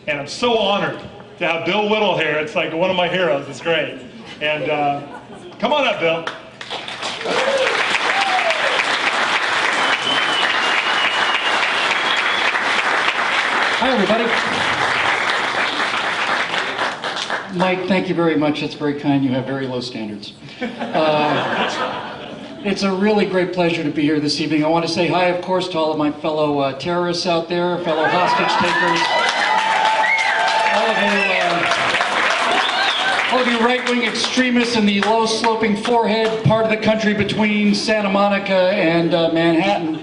And I'm so honored to have Bill Whittle here. It's like one of my heroes. It's great. And come on up, Bill. Hi, everybody. Mike, thank you very much. That's very kind. You have very low standards. It's a really great pleasure to be here this evening. I want to say hi, of course, to all of my fellow terrorists out there, fellow hostage takers, all of you right-wing extremists in the low-sloping forehead part of the country between Santa Monica and Manhattan.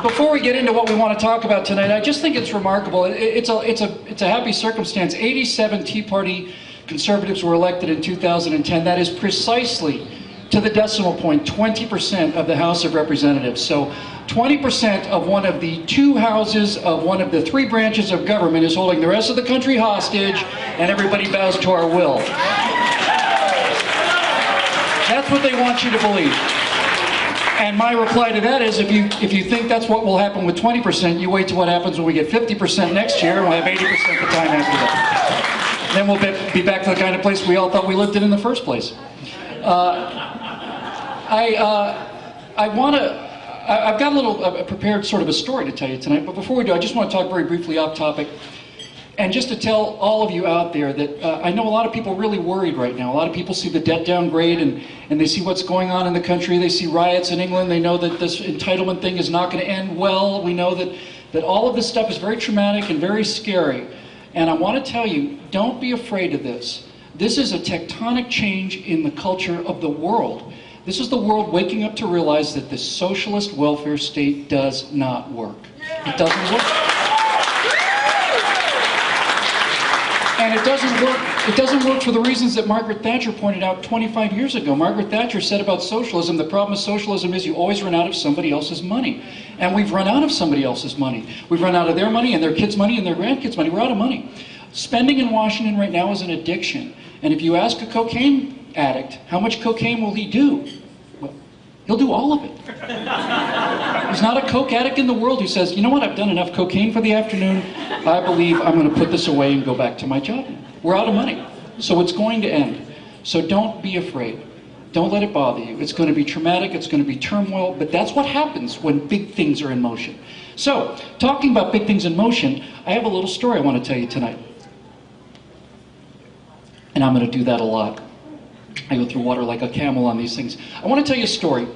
Before we get into what we want to talk about tonight, I just think it's remarkable. It's a happy circumstance. 87 Tea Party conservatives were elected in 2010. That is precisely, to the decimal point, 20% of the House of Representatives. So 20% of one of the two houses of one of the three branches of government is holding the rest of the country hostage, and everybody bows to our will. That's what they want you to believe. And my reply to that is, if you think that's what will happen with 20%, you wait till what happens when we get 50% next year, and we'll have 80% the time after that. Then we'll be back to the kind of place we all thought we lived in the first place. I've got a little prepared sort of a story to tell you tonight, but before we do, I just want to talk very briefly off topic, and just to tell all of you out there that I know a lot of people are really worried right now. A lot of people see the debt downgrade, and they see what's going on in the country. They see riots in England. They know that this entitlement thing is not going to end well. We know that all of this stuff is very traumatic and very scary. And I want to tell you, don't be afraid of this. This is a tectonic change in the culture of the world. This is the world waking up to realize that this socialist welfare state does not work. It doesn't work. And it doesn't work for the reasons that Margaret Thatcher pointed out 25 years ago. Margaret Thatcher said about socialism, the problem with socialism is you always run out of somebody else's money. And we've run out of somebody else's money. We've run out of their money and their kids' money and their grandkids' money. We're out of money. Spending in Washington right now is an addiction. And if you ask a cocaine addict, how much cocaine will he do? Well, he'll do all of it. There's not a coke addict in the world who says, you know what, I've done enough cocaine for the afternoon. I believe I'm going to put this away and go back to my job. We're out of money. So it's going to end. So don't be afraid. Don't let it bother you. It's going to be traumatic. It's going to be turmoil. But that's what happens when big things are in motion. So, talking about big things in motion, I have a little story I want to tell you tonight. And I'm going to do that a lot. I go through water like a camel on these things. I want to tell you a story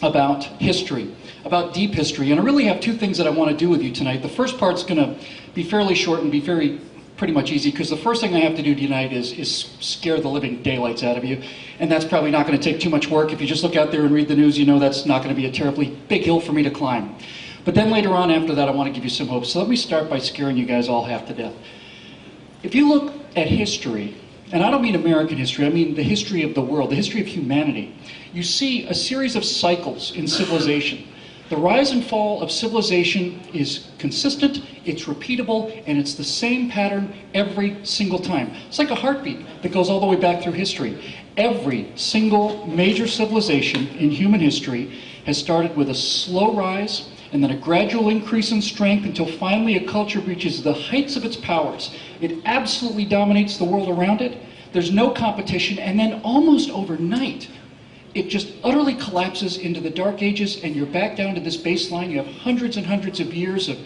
about history, about deep history. And I really have two things that I want to do with you tonight. The first part's going to be fairly short and be pretty much easy, because the first thing I have to do tonight is scare the living daylights out of you. And that's probably not going to take too much work. If you just look out there and read the news, you know that's not going to be a terribly big hill for me to climb. But then later on after that, I want to give you some hope. So let me start by scaring you guys all half to death. If you look at history, and I don't mean American history, I mean the history of the world, the history of humanity, you see a series of cycles in civilization. The rise and fall of civilization is consistent, it's repeatable, and it's the same pattern every single time. It's like a heartbeat that goes all the way back through history. Every single major civilization in human history has started with a slow rise, and then a gradual increase in strength until finally a culture reaches the heights of its powers. It absolutely dominates the world around it. There's no competition, and then almost overnight, it just utterly collapses into the dark ages, and you're back down to this baseline. You have hundreds and hundreds of years of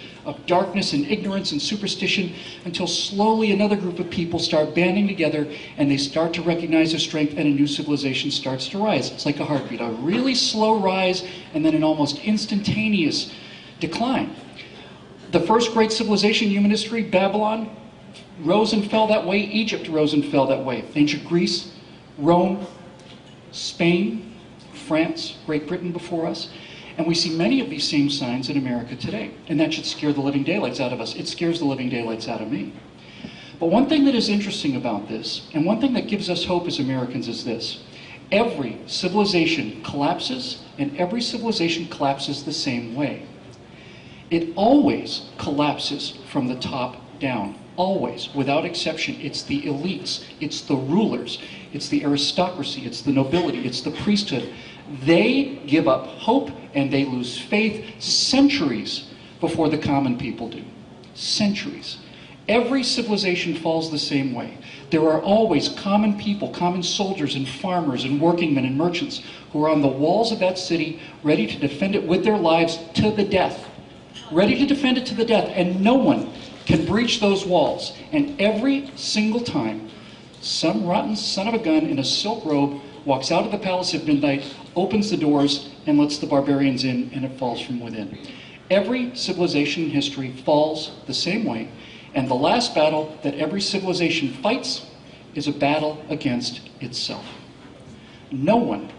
darkness and ignorance and superstition, until slowly another group of people start banding together, and they start to recognize their strength, and a new civilization starts to rise. It's like a heartbeat, a really slow rise, and then an almost instantaneous decline. The first great civilization in human history, Babylon, rose and fell that way. Egypt rose and fell that way. Ancient Greece, Rome, Spain, France, Great Britain before us. And we see many of these same signs in America today. And that should scare the living daylights out of us. It scares the living daylights out of me. But one thing that is interesting about this, and one thing that gives us hope as Americans, is this. Every civilization collapses, and every civilization collapses the same way. It always collapses from the top down. Always, without exception. It's the elites, it's the rulers, it's the aristocracy, it's the nobility, it's the priesthood. They give up hope and they lose faith centuries before the common people do. Centuries. Every civilization falls the same way. There are always common people, common soldiers and farmers and workingmen and merchants who are on the walls of that city ready to defend it with their lives to the death. Ready to defend it to the death, and no one can breach those walls. And every single time, some rotten son of a gun in a silk robe walks out of the palace at midnight, opens the doors, and lets the barbarians in, and it falls from within. Every civilization in history falls the same way, and the last battle that every civilization fights is a battle against itself. No one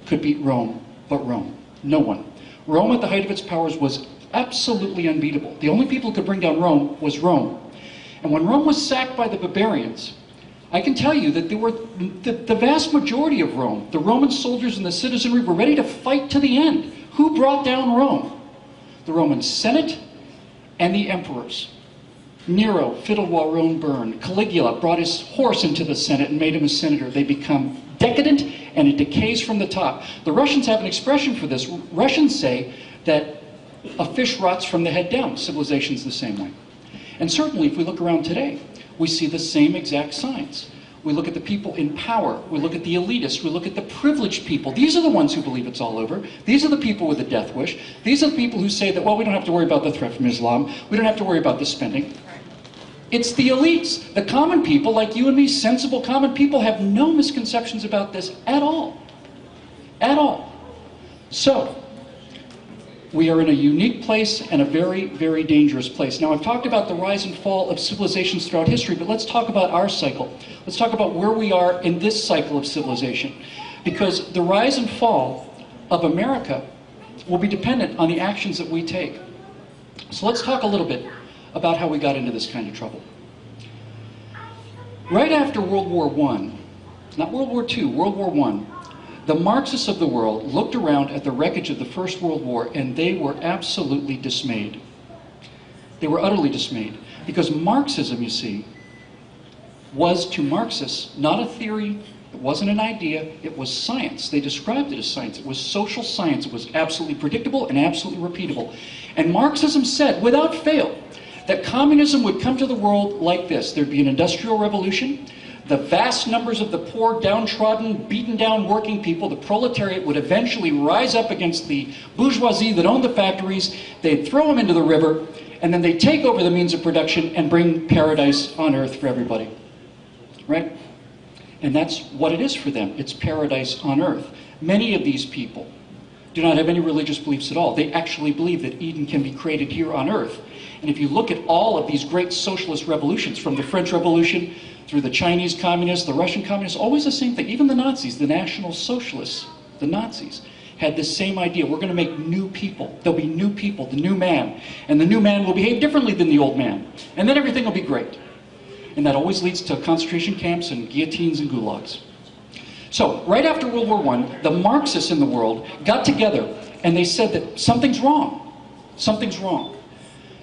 could beat Rome but Rome. No one. Rome at the height of its powers was absolutely unbeatable. The only people who could bring down Rome was Rome. And when Rome was sacked by the barbarians, I can tell you that there were the vast majority of Rome, the Roman soldiers and the citizenry, were ready to fight to the end. Who brought down Rome? The Roman Senate and the emperors. Nero fiddled while Rome burned. Caligula brought his horse into the Senate and made him a senator. They become decadent and it decays from the top. The Russians have an expression for this. Russians say that a fish rots from the head down. Civilization's the same way. And certainly if we look around today, we see the same exact signs. We look at the people in power. We look at the elitists. We look at the privileged people. These are the ones who believe it's all over. These are the people with a death wish. These are the people who say that, well, we don't have to worry about the threat from Islam. We don't have to worry about the spending. It's the elites. The common people, like you and me, sensible common people, have no misconceptions about this at all. At all. So, we are in a unique place and a very, very dangerous place. Now, I've talked about the rise and fall of civilizations throughout history, but let's talk about our cycle. Let's talk about where we are in this cycle of civilization. Because the rise and fall of America will be dependent on the actions that we take. So let's talk a little bit about how we got into this kind of trouble. Right after World War I, not World War II, World War I, the Marxists of the world looked around at the wreckage of the First World War and they were absolutely dismayed. They were utterly dismayed. Because Marxism, you see, was to Marxists not a theory, it wasn't an idea, it was science. They described it as science. It was social science. It was absolutely predictable and absolutely repeatable. And Marxism said, without fail, that communism would come to the world like this. There'd be an industrial revolution. The vast numbers of the poor, downtrodden, beaten down working people, the proletariat, would eventually rise up against the bourgeoisie that owned the factories. They'd throw them into the river, and then they'd take over the means of production and bring paradise on earth for everybody. Right? And that's what it is for them. It's paradise on earth. Many of these people do not have any religious beliefs at all. They actually believe that Eden can be created here on earth. And if you look at all of these great socialist revolutions, from the French Revolution through the Chinese communists, the Russian communists, always the same thing. Even the Nazis, the National Socialists, the Nazis, had this same idea. We're going to make new people. There'll be new people, the new man. And the new man will behave differently than the old man. And then everything will be great. And that always leads to concentration camps and guillotines and gulags. So, right after World War I, the Marxists in the world got together and they said that something's wrong. Something's wrong.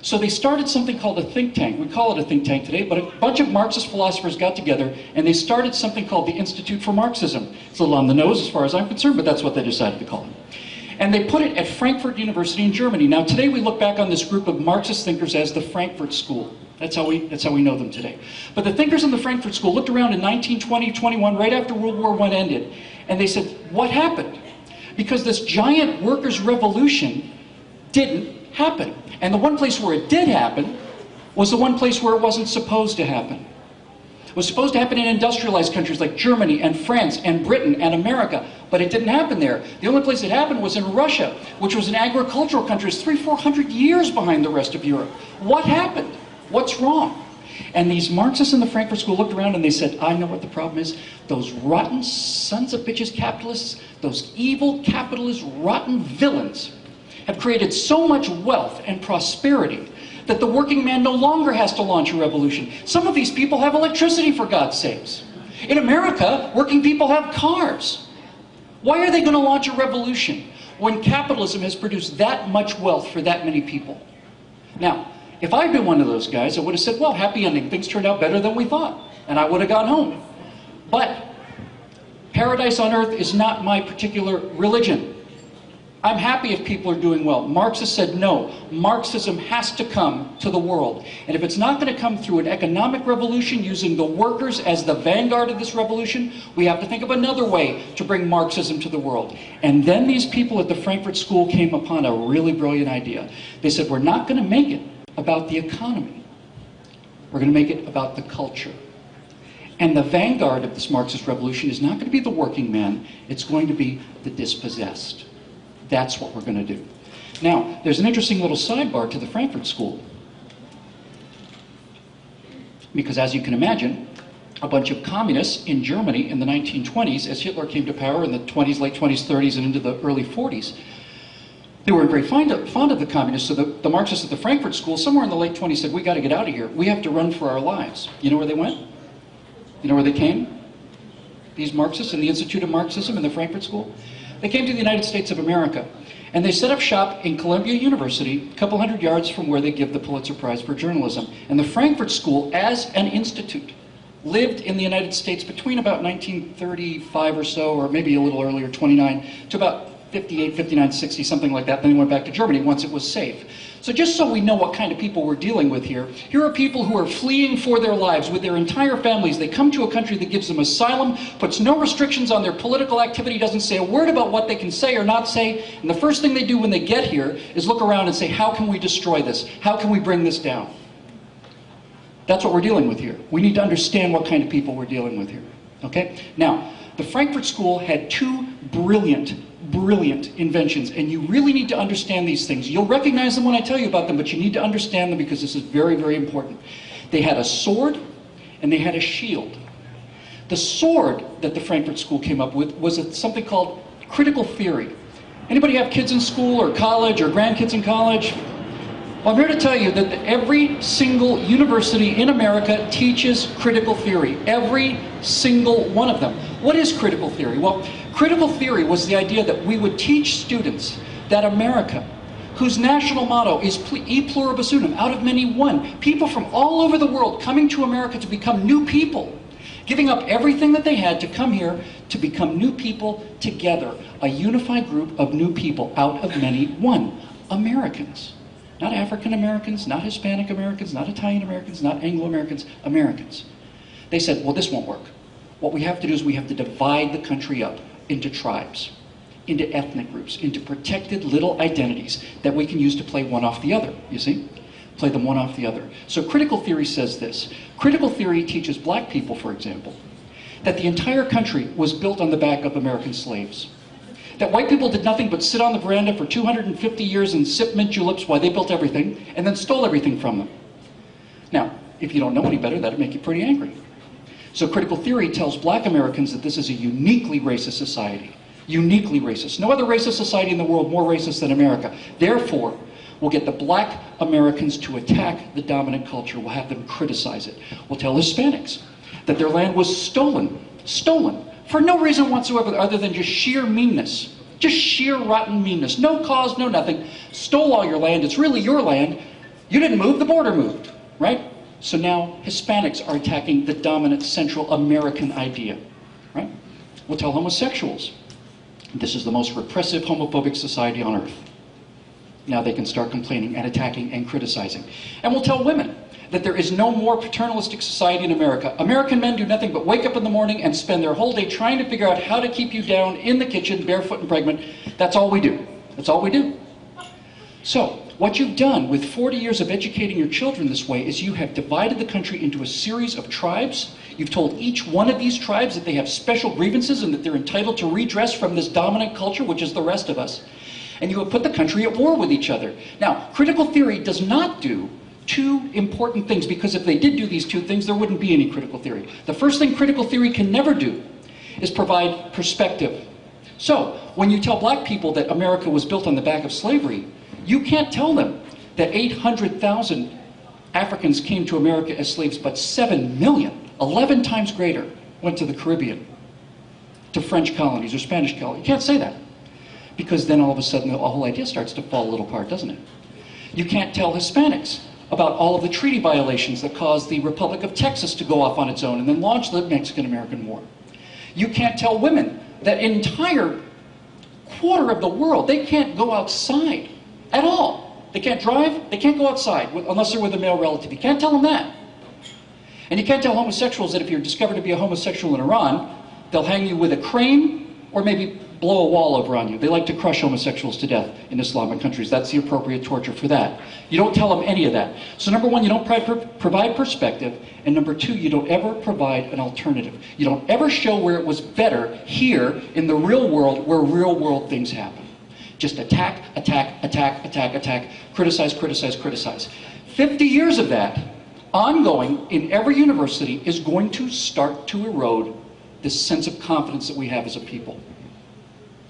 So they started something called a think tank. We call it a think tank today, but a bunch of Marxist philosophers got together and they started something called the Institute for Marxism. It's a little on the nose as far as I'm concerned, but that's what they decided to call it. And they put it at Frankfurt University in Germany. Now today we look back on this group of Marxist thinkers as the Frankfurt School. That's how we know them today. But the thinkers in the Frankfurt School looked around in 1920, 21, right after World War I ended, and they said, what happened? Because this giant workers' revolution didn't happen. And the one place where it did happen was the one place where it wasn't supposed to happen. It was supposed to happen in industrialized countries like Germany and France and Britain and America, but it didn't happen there. The only place it happened was in Russia, which was an agricultural country. It's 300-400 years behind the rest of Europe. What happened? What's wrong? And these Marxists in the Frankfurt School looked around and they said, I know what the problem is. Those rotten sons of bitches capitalists, those evil capitalist rotten villains have created so much wealth and prosperity that the working man no longer has to launch a revolution. Some of these people have electricity, for God's sakes. In America, working people have cars. Why are they going to launch a revolution when capitalism has produced that much wealth for that many people? Now, if I'd been one of those guys, I would have said, well, happy ending, things turned out better than we thought, and I would have gone home. But paradise on earth is not my particular religion. I'm happy if people are doing well. Marxists said no. Marxism has to come to the world. And if it's not going to come through an economic revolution using the workers as the vanguard of this revolution, we have to think of another way to bring Marxism to the world. And then these people at the Frankfurt School came upon a really brilliant idea. They said, we're not going to make it about the economy. We're going to make it about the culture. And the vanguard of this Marxist revolution is not going to be the working man. It's going to be the dispossessed. That's what we're going to do. Now, there's an interesting little sidebar to the Frankfurt School. Because as you can imagine, a bunch of communists in Germany in the 1920s, as Hitler came to power in the 20s, late 20s, 30s, and into the early 40s, they weren't very fond of the communists. So the Marxists at the Frankfurt School, somewhere in the late 20s, said, we got to get out of here. We have to run for our lives. You know where they went? You know where they came? These Marxists in the Institute of Marxism in the Frankfurt School? They came to the United States of America, and they set up shop in Columbia University, a couple hundred yards from where they give the Pulitzer Prize for Journalism. And the Frankfurt School, as an institute, lived in the United States between about 1935 or so, or maybe a little earlier, 29, to about 58, 59, 60, something like that. Then they went back to Germany once it was safe. So just so we know what kind of people we're dealing with here are people who are fleeing for their lives with their entire families. They come to a country that gives them asylum, puts no restrictions on their political activity, doesn't say a word about what they can say or not say, and the first thing they do when they get here is look around and say, how can we destroy this? How can we bring this down? That's what we're dealing with here. We need to understand what kind of people we're dealing with here. Okay? Now, the Frankfurt School had two brilliant inventions, and you really need to understand these things. You'll recognize them when I tell you about them, but you need to understand them because this is very, very important. They had a sword and they had a shield. The sword that the Frankfurt School came up with was something called critical theory. Anybody have kids in school or college or grandkids in college? Well, I'm here to tell you that every single university in America teaches critical theory. Every single one of them. What is critical theory? Well, critical theory was the idea that we would teach students that America, whose national motto is e pluribus unum, out of many one, people from all over the world coming to America to become new people, giving up everything that they had to come here to become new people together, a unified group of new people out of many one, Americans. Not African Americans, not Hispanic Americans, not Italian Americans, not Anglo Americans, Americans. They said, well, this won't work. What we have to do is we have to divide the country up into tribes, into ethnic groups, into protected little identities that we can use to play one off the other, you see? Play them one off the other. So critical theory says this. Critical theory teaches black people, for example, that the entire country was built on the back of American slaves. That white people did nothing but sit on the veranda for 250 years and sip mint juleps while they built everything, and then stole everything from them. Now, if you don't know any better, that'd make you pretty angry. So critical theory tells black Americans that this is a uniquely racist society. Uniquely racist. No other racist society in the world more racist than America. Therefore, we'll get the black Americans to attack the dominant culture. We'll have them criticize it. We'll tell Hispanics that their land was stolen. Stolen. For no reason whatsoever other than just sheer meanness. Just sheer rotten meanness. No cause, no nothing. Stole all your land. It's really your land. You didn't move, the border moved. Right? So now Hispanics are attacking the dominant Central American idea. Right? We'll tell homosexuals. This is the most repressive homophobic society on earth. Now they can start complaining and attacking and criticizing. And we'll tell women that there is no more paternalistic society in America. American men do nothing but wake up in the morning and spend their whole day trying to figure out how to keep you down in the kitchen, barefoot and pregnant. That's all we do. That's all we do. So, what you've done with 40 years of educating your children this way is you have divided the country into a series of tribes. You've told each one of these tribes that they have special grievances and that they're entitled to redress from this dominant culture, which is the rest of us. And you have put the country at war with each other. Now, critical theory does not do two important things, because if they did do these two things, there wouldn't be any critical theory. The first thing critical theory can never do is provide perspective. So, when you tell black people that America was built on the back of slavery, you can't tell them that 800,000 Africans came to America as slaves, but 7 million, 11 times greater, went to the Caribbean, to French colonies or Spanish colonies. You can't say that, because then all of a sudden the whole idea starts to fall a little apart, doesn't it? You can't tell Hispanics about all of the treaty violations that caused the Republic of Texas to go off on its own and then launch the Mexican-American War. You can't tell women that entire quarter of the world, they can't go outside at all. They can't drive, they can't go outside unless they're with a male relative. You can't tell them that. And you can't tell homosexuals that if you're discovered to be a homosexual in Iran, they'll hang you with a crane or maybe blow a wall over on you. They like to crush homosexuals to death in Islamic countries. That's the appropriate torture for that. You don't tell them any of that. So number one, you don't provide perspective. And number two, you don't ever provide an alternative. You don't ever show where it was better here in the real world where real world things happen. Just attack, attack, attack, attack, attack, criticize, criticize, criticize. 50 years of that, ongoing in every university, is going to start to erode this sense of confidence that we have as a people.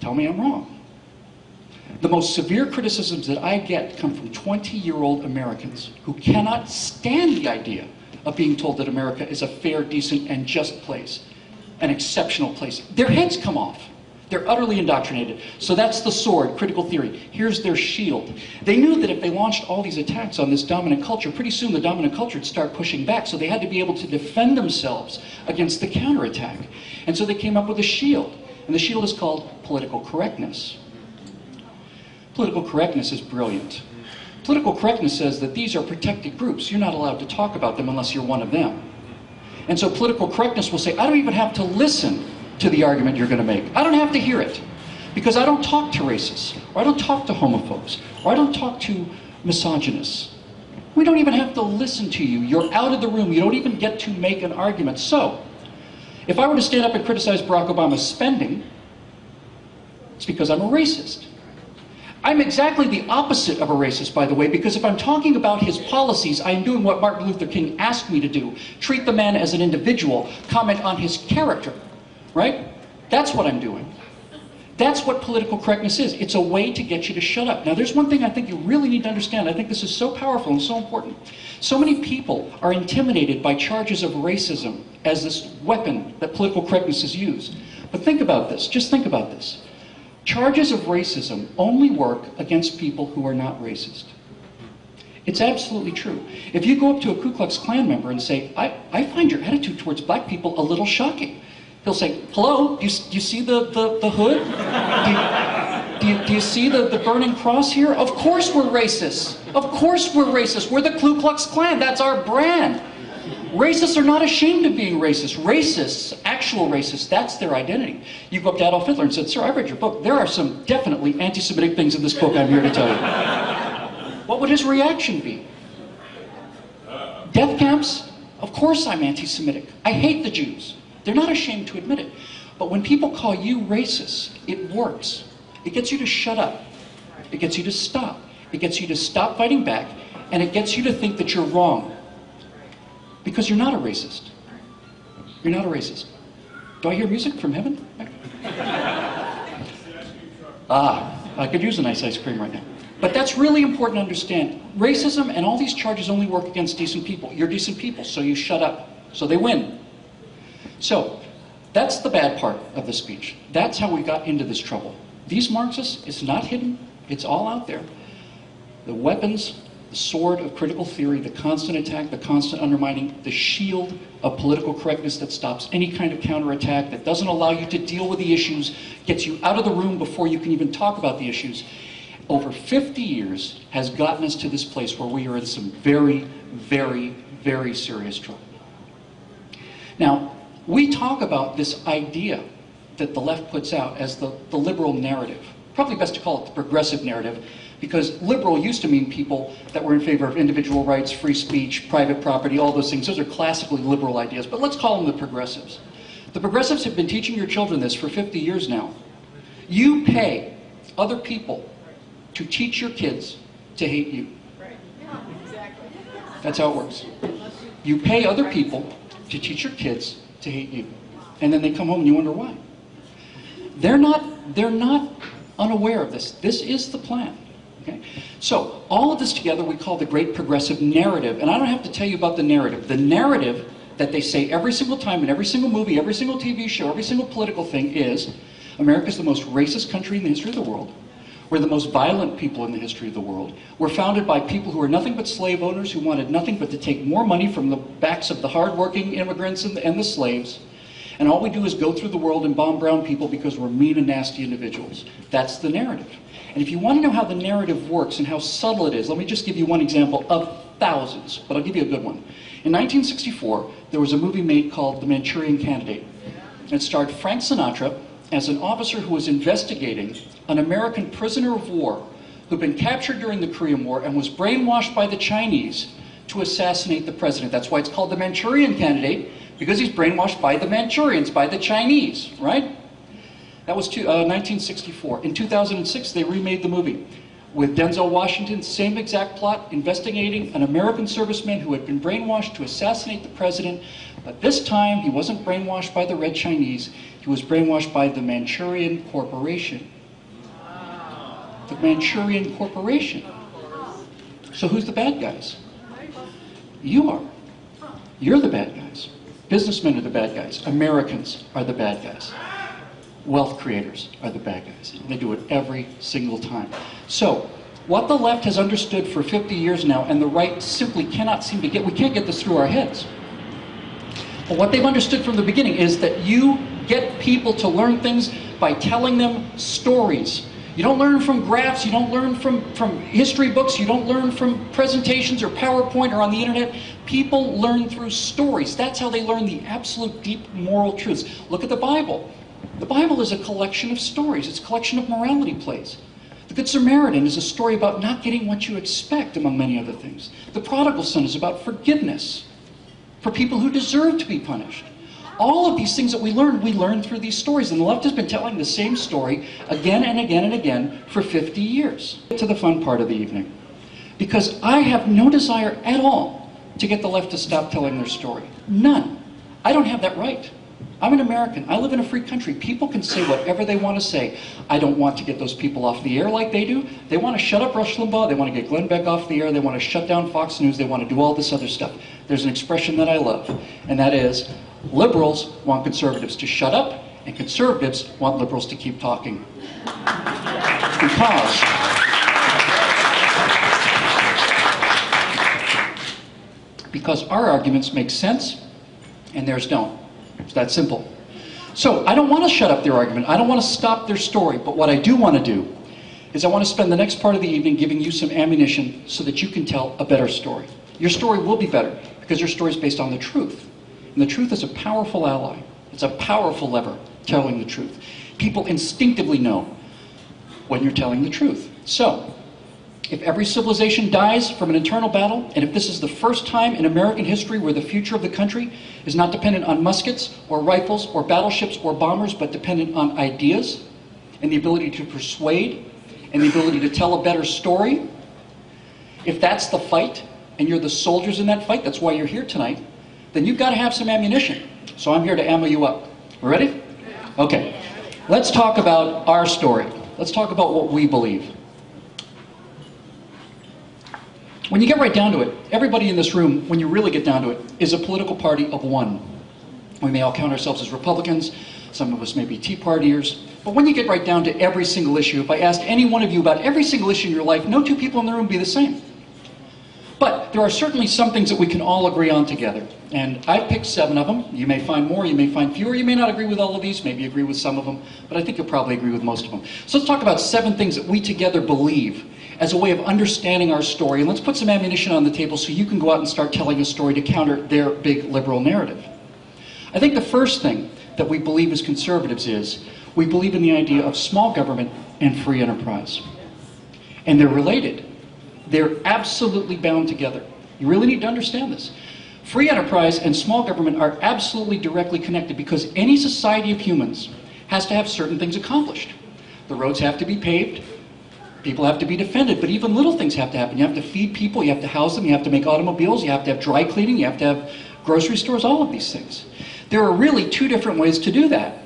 Tell me I'm wrong. The most severe criticisms that I get come from 20-year-old Americans who cannot stand the idea of being told that America is a fair, decent, and just place, an exceptional place. Their heads come off. They're utterly indoctrinated. So that's the sword, critical theory. Here's their shield. They knew that if they launched all these attacks on this dominant culture, pretty soon the dominant culture would start pushing back. So they had to be able to defend themselves against the counterattack. And so they came up with a shield. And the shield is called political correctness. Political correctness is brilliant. Political correctness says that these are protected groups. You're not allowed to talk about them unless you're one of them. And so political correctness will say, I don't even have to listen to the argument you're going to make. I don't have to hear it. Because I don't talk to racists, or I don't talk to homophobes, or I don't talk to misogynists. We don't even have to listen to you. You're out of the room. You don't even get to make an argument. So, if I were to stand up and criticize Barack Obama's spending, it's because I'm a racist. I'm exactly the opposite of a racist, by the way, because if I'm talking about his policies, I am doing what Martin Luther King asked me to do. Treat the man as an individual, comment on his character, right? That's what I'm doing. That's what political correctness is. It's a way to get you to shut up. Now, there's one thing I think you really need to understand. I think this is so powerful and so important. So many people are intimidated by charges of racism as this weapon that political correctness is used. But think about this. Just think about this. Charges of racism only work against people who are not racist. It's absolutely true. If you go up to a Ku Klux Klan member and say, I find your attitude towards black people a little shocking. He'll say, hello, do you see the hood? Do you see the burning cross here? Of course we're racist. Of course we're racist. We're the Ku Klux Klan. That's our brand. Racists are not ashamed of being racist. Racists, actual racists, that's their identity. You go up to Adolf Hitler and said, sir, I read your book. There are some definitely anti-Semitic things in this book I'm here to tell you. What would his reaction be? Death camps? Of course I'm anti-Semitic. I hate the Jews. They're not ashamed to admit it. But when people call you racist, it works. It gets you to shut up. It gets you to stop. It gets you to stop fighting back. And it gets you to think that you're wrong. Because you're not a racist. You're not a racist. Do I hear music from heaven? I could use a nice ice cream right now. But that's really important to understand. Racism and all these charges only work against decent people. You're decent people, so you shut up. So they win. So, that's the bad part of the speech. That's how we got into this trouble. These Marxists, it's not hidden, it's all out there. The weapons, the sword of critical theory, the constant attack, the constant undermining, the shield of political correctness that stops any kind of counterattack, that doesn't allow you to deal with the issues, gets you out of the room before you can even talk about the issues, over 50 years has gotten us to this place where we are in some very, very, very serious trouble. Now, we talk about this idea that the left puts out as the liberal narrative. Probably best to call it the progressive narrative, because liberal used to mean people that were in favor of individual rights, free speech, private property, all those things. Those are classically liberal ideas, but let's call them the progressives. The progressives have been teaching your children this for 50 years now. You pay other people to teach your kids to hate you. That's how it works. You pay other people to teach your kids to hate you. And then they come home and you wonder why. They're not unaware of this. This is the plan. Okay? So, all of this together we call the great progressive narrative. And I don't have to tell you about the narrative. The narrative that they say every single time in every single movie, every single TV show, every single political thing is America's the most racist country in the history of the world. We're the most violent people in the history of the world. We're founded by people who are nothing but slave owners who wanted nothing but to take more money from the backs of the hardworking immigrants and the slaves. And all we do is go through the world and bomb brown people because we're mean and nasty individuals. That's the narrative. And if you want to know how the narrative works and how subtle it is, let me just give you one example of thousands, but I'll give you a good one. In 1964, there was a movie made called The Manchurian Candidate. It starred Frank Sinatra as an officer who was investigating an American prisoner of war who'd been captured during the Korean War and was brainwashed by the Chinese to assassinate the president. That's why it's called The Manchurian Candidate, because he's brainwashed by the Manchurians, by the Chinese, right? That was 1964. In 2006, they remade the movie with Denzel Washington, same exact plot, investigating an American serviceman who had been brainwashed to assassinate the president. But this time, he wasn't brainwashed by the Red Chinese. He was brainwashed by the Manchurian Corporation. The Manchurian Corporation. So who's the bad guys? You are. You're the bad guys. Businessmen are the bad guys. Americans are the bad guys. Wealth creators are the bad guys. They do it every single time. So, what the left has understood for 50 years now, and the right simply cannot seem to get, we can't get this through our heads. But what they've understood from the beginning is that you get people to learn things by telling them stories. You don't learn from graphs, you don't learn from history books, you don't learn from presentations or PowerPoint or on the internet. People learn through stories. That's how they learn the absolute deep moral truths. Look at the Bible. The Bible is a collection of stories. It's a collection of morality plays. The Good Samaritan is a story about not getting what you expect, among many other things. The Prodigal Son is about forgiveness for people who deserve to be punished. All of these things that we learn through these stories. And the left has been telling the same story again and again and again for 50 years. To the fun part of the evening. Because I have no desire at all to get the left to stop telling their story. None. I don't have that right. I'm an American. I live in a free country. People can say whatever they want to say. I don't want to get those people off the air like they do. They want to shut up Rush Limbaugh. They want to get Glenn Beck off the air. They want to shut down Fox News. They want to do all this other stuff. There's an expression that I love, and that is, liberals want conservatives to shut up, and conservatives want liberals to keep talking. Because our arguments make sense, and theirs don't. It's that simple. So I don't want to shut up their argument. I don't want to stop their story. But what I do want to do is I want to spend the next part of the evening giving you some ammunition so that you can tell a better story. Your story will be better because your story is based on the truth. And the truth is a powerful ally. It's a powerful lever, telling the truth. People instinctively know when you're telling the truth. So, if every civilization dies from an internal battle, and if this is the first time in American history where the future of the country is not dependent on muskets or rifles or battleships or bombers, but dependent on ideas and the ability to persuade and the ability to tell a better story, if that's the fight and you're the soldiers in that fight, that's why you're here tonight, then you've got to have some ammunition. So I'm here to ammo you up. We ready? Okay. Let's talk about our story. Let's talk about what we believe. When you get right down to it, everybody in this room, when you really get down to it, is a political party of one. We may all count ourselves as Republicans, some of us may be Tea Partiers, but when you get right down to every single issue, if I asked any one of you about every single issue in your life, no two people in the room would be the same. But there are certainly some things that we can all agree on together. And I've picked 7 of them. You may find more, you may find fewer, you may not agree with all of these, maybe agree with some of them, but I think you'll probably agree with most of them. So let's talk about 7 things that we together believe as a way of understanding our story. And let's put some ammunition on the table so you can go out and start telling a story to counter their big liberal narrative. I think the first thing that we believe as conservatives is we believe in the idea of small government and free enterprise. And they're related. They're absolutely bound together. You really need to understand this. Free enterprise and small government are absolutely directly connected because any society of humans has to have certain things accomplished. The roads have to be paved. People have to be defended, but even little things have to happen. You have to feed people, you have to house them, you have to make automobiles, you have to have dry cleaning, you have to have grocery stores, all of these things. There are really 2 different ways to do that.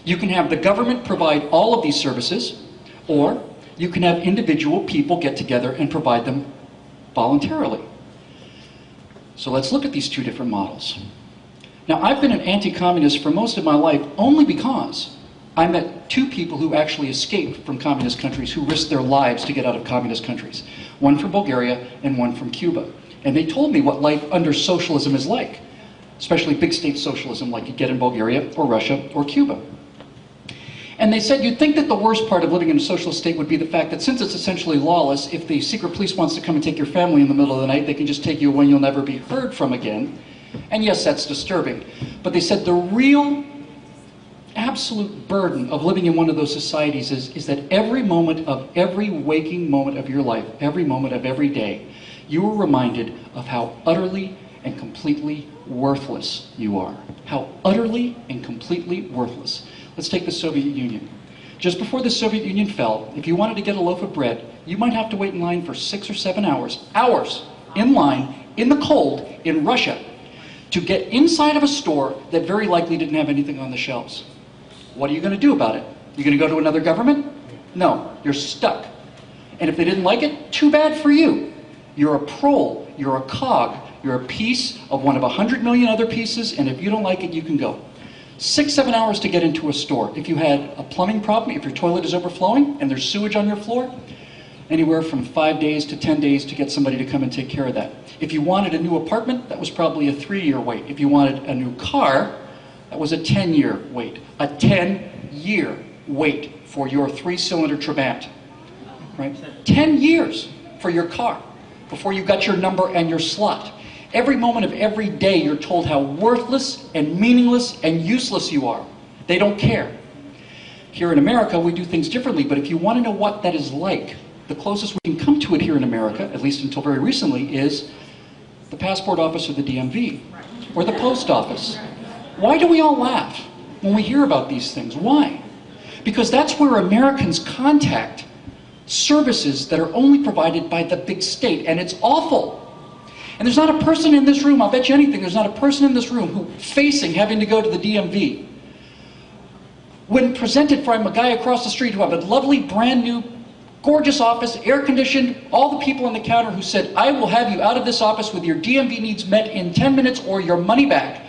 You can have the government provide all of these services, or you can have individual people get together and provide them voluntarily. So let's look at these 2 different models. Now, I've been an anti-communist for most of my life only because I met 2 people who actually escaped from communist countries, who risked their lives to get out of communist countries. One from Bulgaria and one from Cuba. And they told me what life under socialism is like. especially big state socialism like you get in Bulgaria or Russia or Cuba. And they said you'd think that the worst part of living in a socialist state would be the fact that since it's essentially lawless, if the secret police wants to come and take your family in the middle of the night, they can just take you away and you'll never be heard from again. And yes, that's disturbing. But they said the real absolute burden of living in one of those societies is that every moment of every waking moment of your life, every moment of every day, you are reminded of how utterly and completely worthless you are. How utterly and completely worthless. Let's take the Soviet Union. Just before the Soviet Union fell, if you wanted to get a loaf of bread, you might have to wait in line for 6 or 7 hours, in line, in the cold, in Russia, to get inside of a store that very likely didn't have anything on the shelves. What are you going to do about it? You going to go to another government? No, you're stuck. And if they didn't like it, too bad for you. You're a prole, you're a cog, you're a piece of one of 100 million other pieces, and if you don't like it, you can go. 6, 7 hours to get into a store. If you had a plumbing problem, if your toilet is overflowing and there's sewage on your floor, anywhere from 5 days to 10 days to get somebody to come and take care of that. If you wanted a new apartment, that was probably a 3-year wait. If you wanted a new car, that was a 10-year wait. A 10-year wait for your 3-cylinder Trabant. Right? 10 years for your car before you got your number and your slot. Every moment of every day you're told how worthless and meaningless and useless you are. They don't care. Here in America, we do things differently, but if you want to know what that is like, the closest we can come to it here in America, at least until very recently, is the passport office or the DMV, or the post office. Why do we all laugh when we hear about these things? Why? Because that's where Americans contact services that are only provided by the big state, and it's awful. And there's not a person in this room, I'll bet you anything, there's not a person in this room who facing having to go to the DMV, when presented from a guy across the street who have a lovely, brand new, gorgeous office, air-conditioned, all the people on the counter who said, I will have you out of this office with your DMV needs met in 10 minutes or your money back.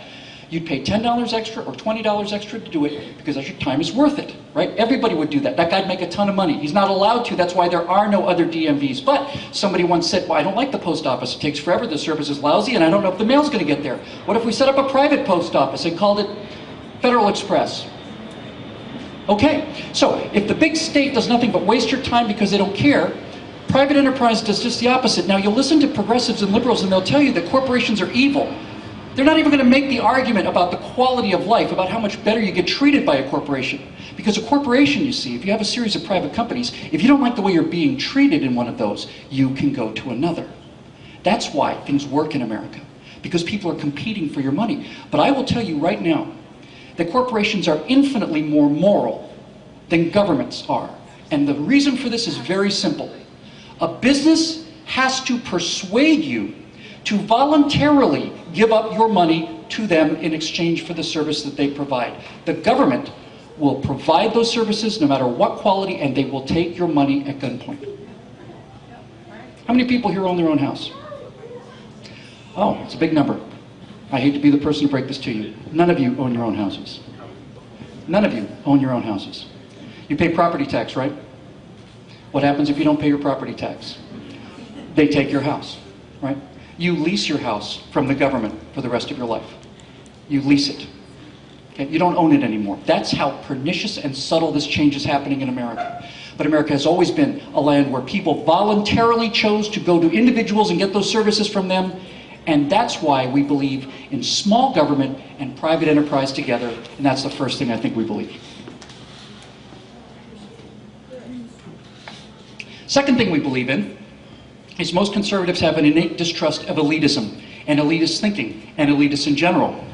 You'd pay $10 extra or $20 extra to do it because your time is worth it, right? Everybody would do that. That guy'd make a ton of money. He's not allowed to. That's why there are no other DMVs. But somebody once said, well, I don't like the post office. It takes forever. The service is lousy, and I don't know if the mail's going to get there. What if we set up a private post office and called it Federal Express? Okay, so if the big state does nothing but waste your time because they don't care, private enterprise does just the opposite. Now, you'll listen to progressives and liberals, and they'll tell you that corporations are evil. They're not even going to make the argument about the quality of life, about how much better you get treated by a corporation. Because a corporation, you see, if you have a series of private companies, if you don't like the way you're being treated in one of those, you can go to another. That's why things work in America. Because people are competing for your money. But I will tell you right now that corporations are infinitely more moral than governments are. And the reason for this is very simple. A business has to persuade you to voluntarily give up your money to them in exchange for the service that they provide. The government will provide those services no matter what quality, and they will take your money at gunpoint. How many people here own their own house? Oh, it's a big number. I hate to be the person to break this to you. None of you own your own houses. None of you own your own houses. You pay property tax, right? What happens if you don't pay your property tax? They take your house, right? You lease your house from the government for the rest of your life. You lease it. Okay? You don't own it anymore. That's how pernicious and subtle this change is happening in America. But America has always been a land where people voluntarily chose to go to individuals and get those services from them. And that's why we believe in small government and private enterprise together. And that's the first thing I think we believe. Second thing we believe in is most conservatives have an innate distrust of elitism and elitist thinking and elitists in general.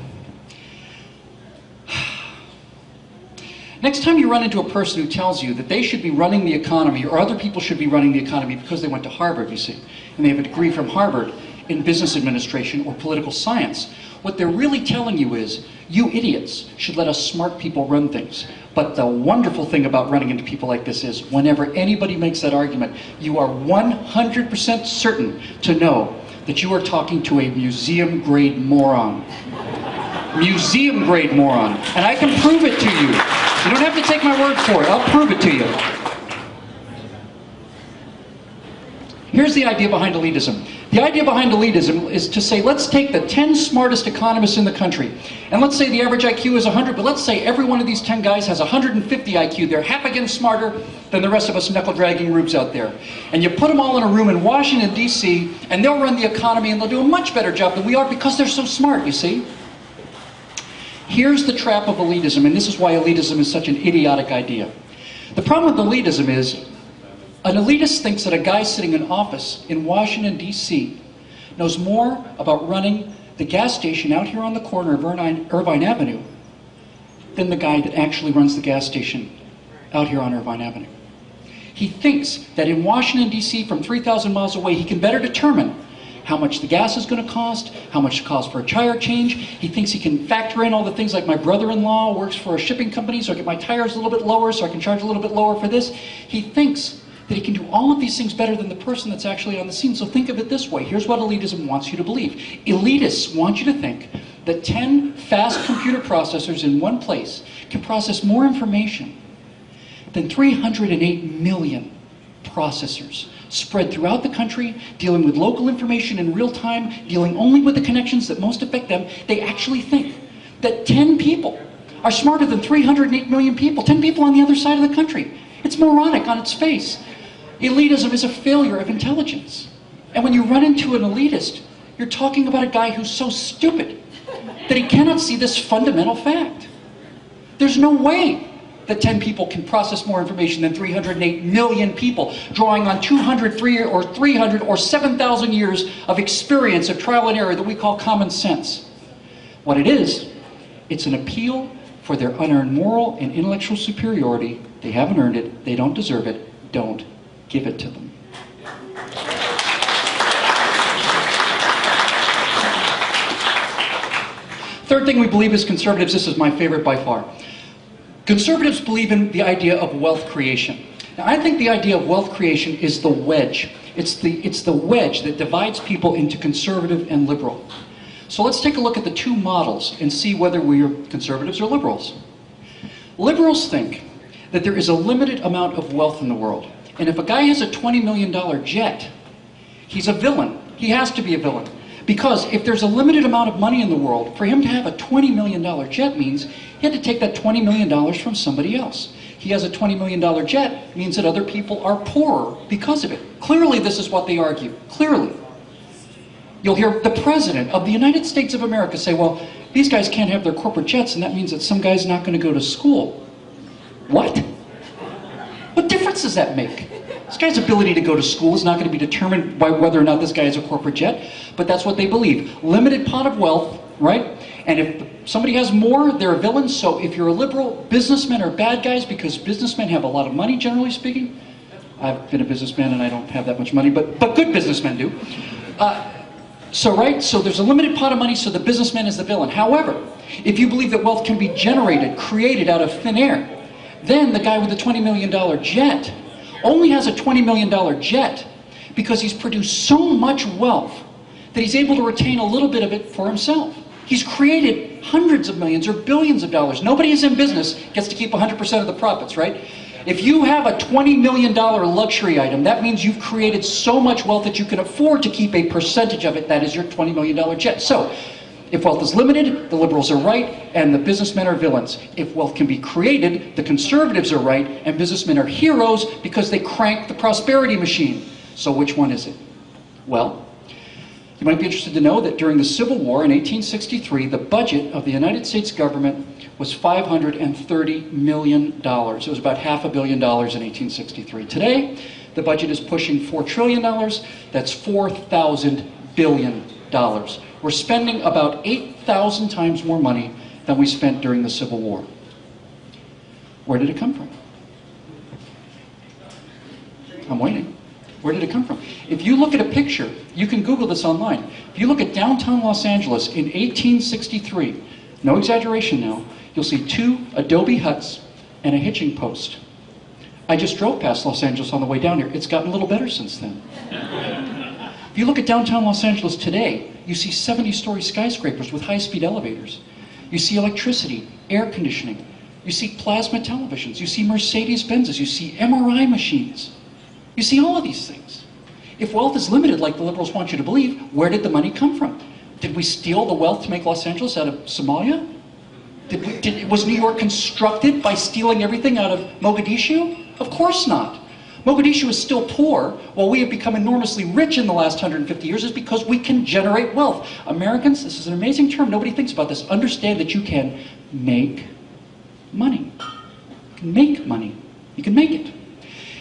Next time you run into a person who tells you that they should be running the economy or other people should be running the economy because they went to Harvard, you see, and they have a degree from Harvard in business administration or political science, what they're really telling you is, you idiots should let us smart people run things. But the wonderful thing about running into people like this is, whenever anybody makes that argument, you are 100% certain to know that you are talking to a museum-grade moron. Museum-grade moron. And I can prove it to you. You don't have to take my word for it. I'll prove it to you. Here's the idea behind elitism. The idea behind elitism is to say, let's take the 10 smartest economists in the country, and let's say the average IQ is 100, but let's say every one of these 10 guys has 150 IQ. They're half again smarter than the rest of us knuckle-dragging rubes out there. And you put them all in a room in Washington, D.C., and they'll run the economy, and they'll do a much better job than we are because they're so smart, you see? Here's the trap of elitism, and this is why elitism is such an idiotic idea. The problem with elitism is, an elitist thinks that a guy sitting in office in Washington, D.C. knows more about running the gas station out here on the corner of Irvine Avenue than the guy that actually runs the gas station out here on Irvine Avenue. He thinks that in Washington, D.C., from 3,000 miles away, he can better determine how much the gas is going to cost, how much it costs for a tire change. He thinks he can factor in all the things like my brother-in-law works for a shipping company, so I get my tires a little bit lower, so I can charge a little bit lower for this. He thinks that he can do all of these things better than the person that's actually on the scene. So think of it this way. Here's what elitism wants you to believe. Elitists want you to think that 10 fast computer processors in one place can process more information than 308 million processors spread throughout the country, dealing with local information in real time, dealing only with the connections that most affect them. They actually think that 10 people are smarter than 308 million people, 10 people on the other side of the country. It's moronic on its face. Elitism is a failure of intelligence. And when you run into an elitist, you're talking about a guy who's so stupid that he cannot see this fundamental fact. There's no way that 10 people can process more information than 308 million people, drawing on 200, 300, or 7,000 years of experience of trial and error that we call common sense. What it is, it's an appeal for their unearned moral and intellectual superiority. They haven't earned it, they don't deserve it, don't give it to them. Third thing we believe as conservatives, this is my favorite by far. Conservatives believe in the idea of wealth creation. Now, I think the idea of wealth creation is the wedge. It's the wedge that divides people into conservative and liberal. So let's take a look at the two models and see whether we're conservatives or liberals. Liberals think that there is a limited amount of wealth in the world. And if a guy has a $20 million jet, he's a villain. He has to be a villain. Because if there's a limited amount of money in the world, for him to have a $20 million jet means he had to take that $20 million from somebody else. He has a $20 million jet, means that other people are poorer because of it. Clearly, this is what they argue. Clearly. You'll hear the President of the United States of America say, well, these guys can't have their corporate jets, and that means that some guy's not going to go to school. What? What difference does that make? This guy's ability to go to school is not going to be determined by whether or not this guy has a corporate jet, but that's what they believe. Limited pot of wealth, right? And if somebody has more, they're a villain. So if you're a liberal, businessmen are bad guys because businessmen have a lot of money, generally speaking. I've been a businessman and I don't have that much money, but good businessmen do. So there's a limited pot of money, so the businessman is the villain. However, if you believe that wealth can be generated, created out of thin air, then the guy with the $20 million jet only has a $20 million jet because he's produced so much wealth that he's able to retain a little bit of it for himself. He's created hundreds of millions or billions of dollars. Nobody who's in business gets to keep 100% of the profits, right? If you have a $20 million luxury item, that means you've created so much wealth that you can afford to keep a percentage of it. That is your $20 million jet. So, if wealth is limited, the liberals are right, and the businessmen are villains. If wealth can be created, the conservatives are right, and businessmen are heroes because they crank the prosperity machine. So which one is it? Well, you might be interested to know that during the Civil War in 1863, the budget of the United States government was $530 million. It was about $500 million in 1863. Today, the budget is pushing $4 trillion. That's 4,000 billion dollars. We're spending about 8,000 times more money than we spent during the Civil War. Where did it come from? I'm waiting. Where did it come from? If you look at a picture, you can Google this online. If you look at downtown Los Angeles in 1863, no exaggeration now, you'll see 2 adobe huts and a hitching post. I just drove past Los Angeles on the way down here. It's gotten a little better since then. If you look at downtown Los Angeles today, you see 70-story skyscrapers with high-speed elevators. You see electricity, air conditioning. You see plasma televisions. You see Mercedes-Benzes. You see MRI machines. You see all of these things. If wealth is limited, like the liberals want you to believe, where did the money come from? Did we steal the wealth to make Los Angeles out of Somalia? Was New York constructed by stealing everything out of Mogadishu? Of course not. Mogadishu is still poor, while we have become enormously rich in the last 150 years is because we can generate wealth. Americans, this is an amazing term, nobody thinks about this. Understand that you can make money. You can make money. You can make it.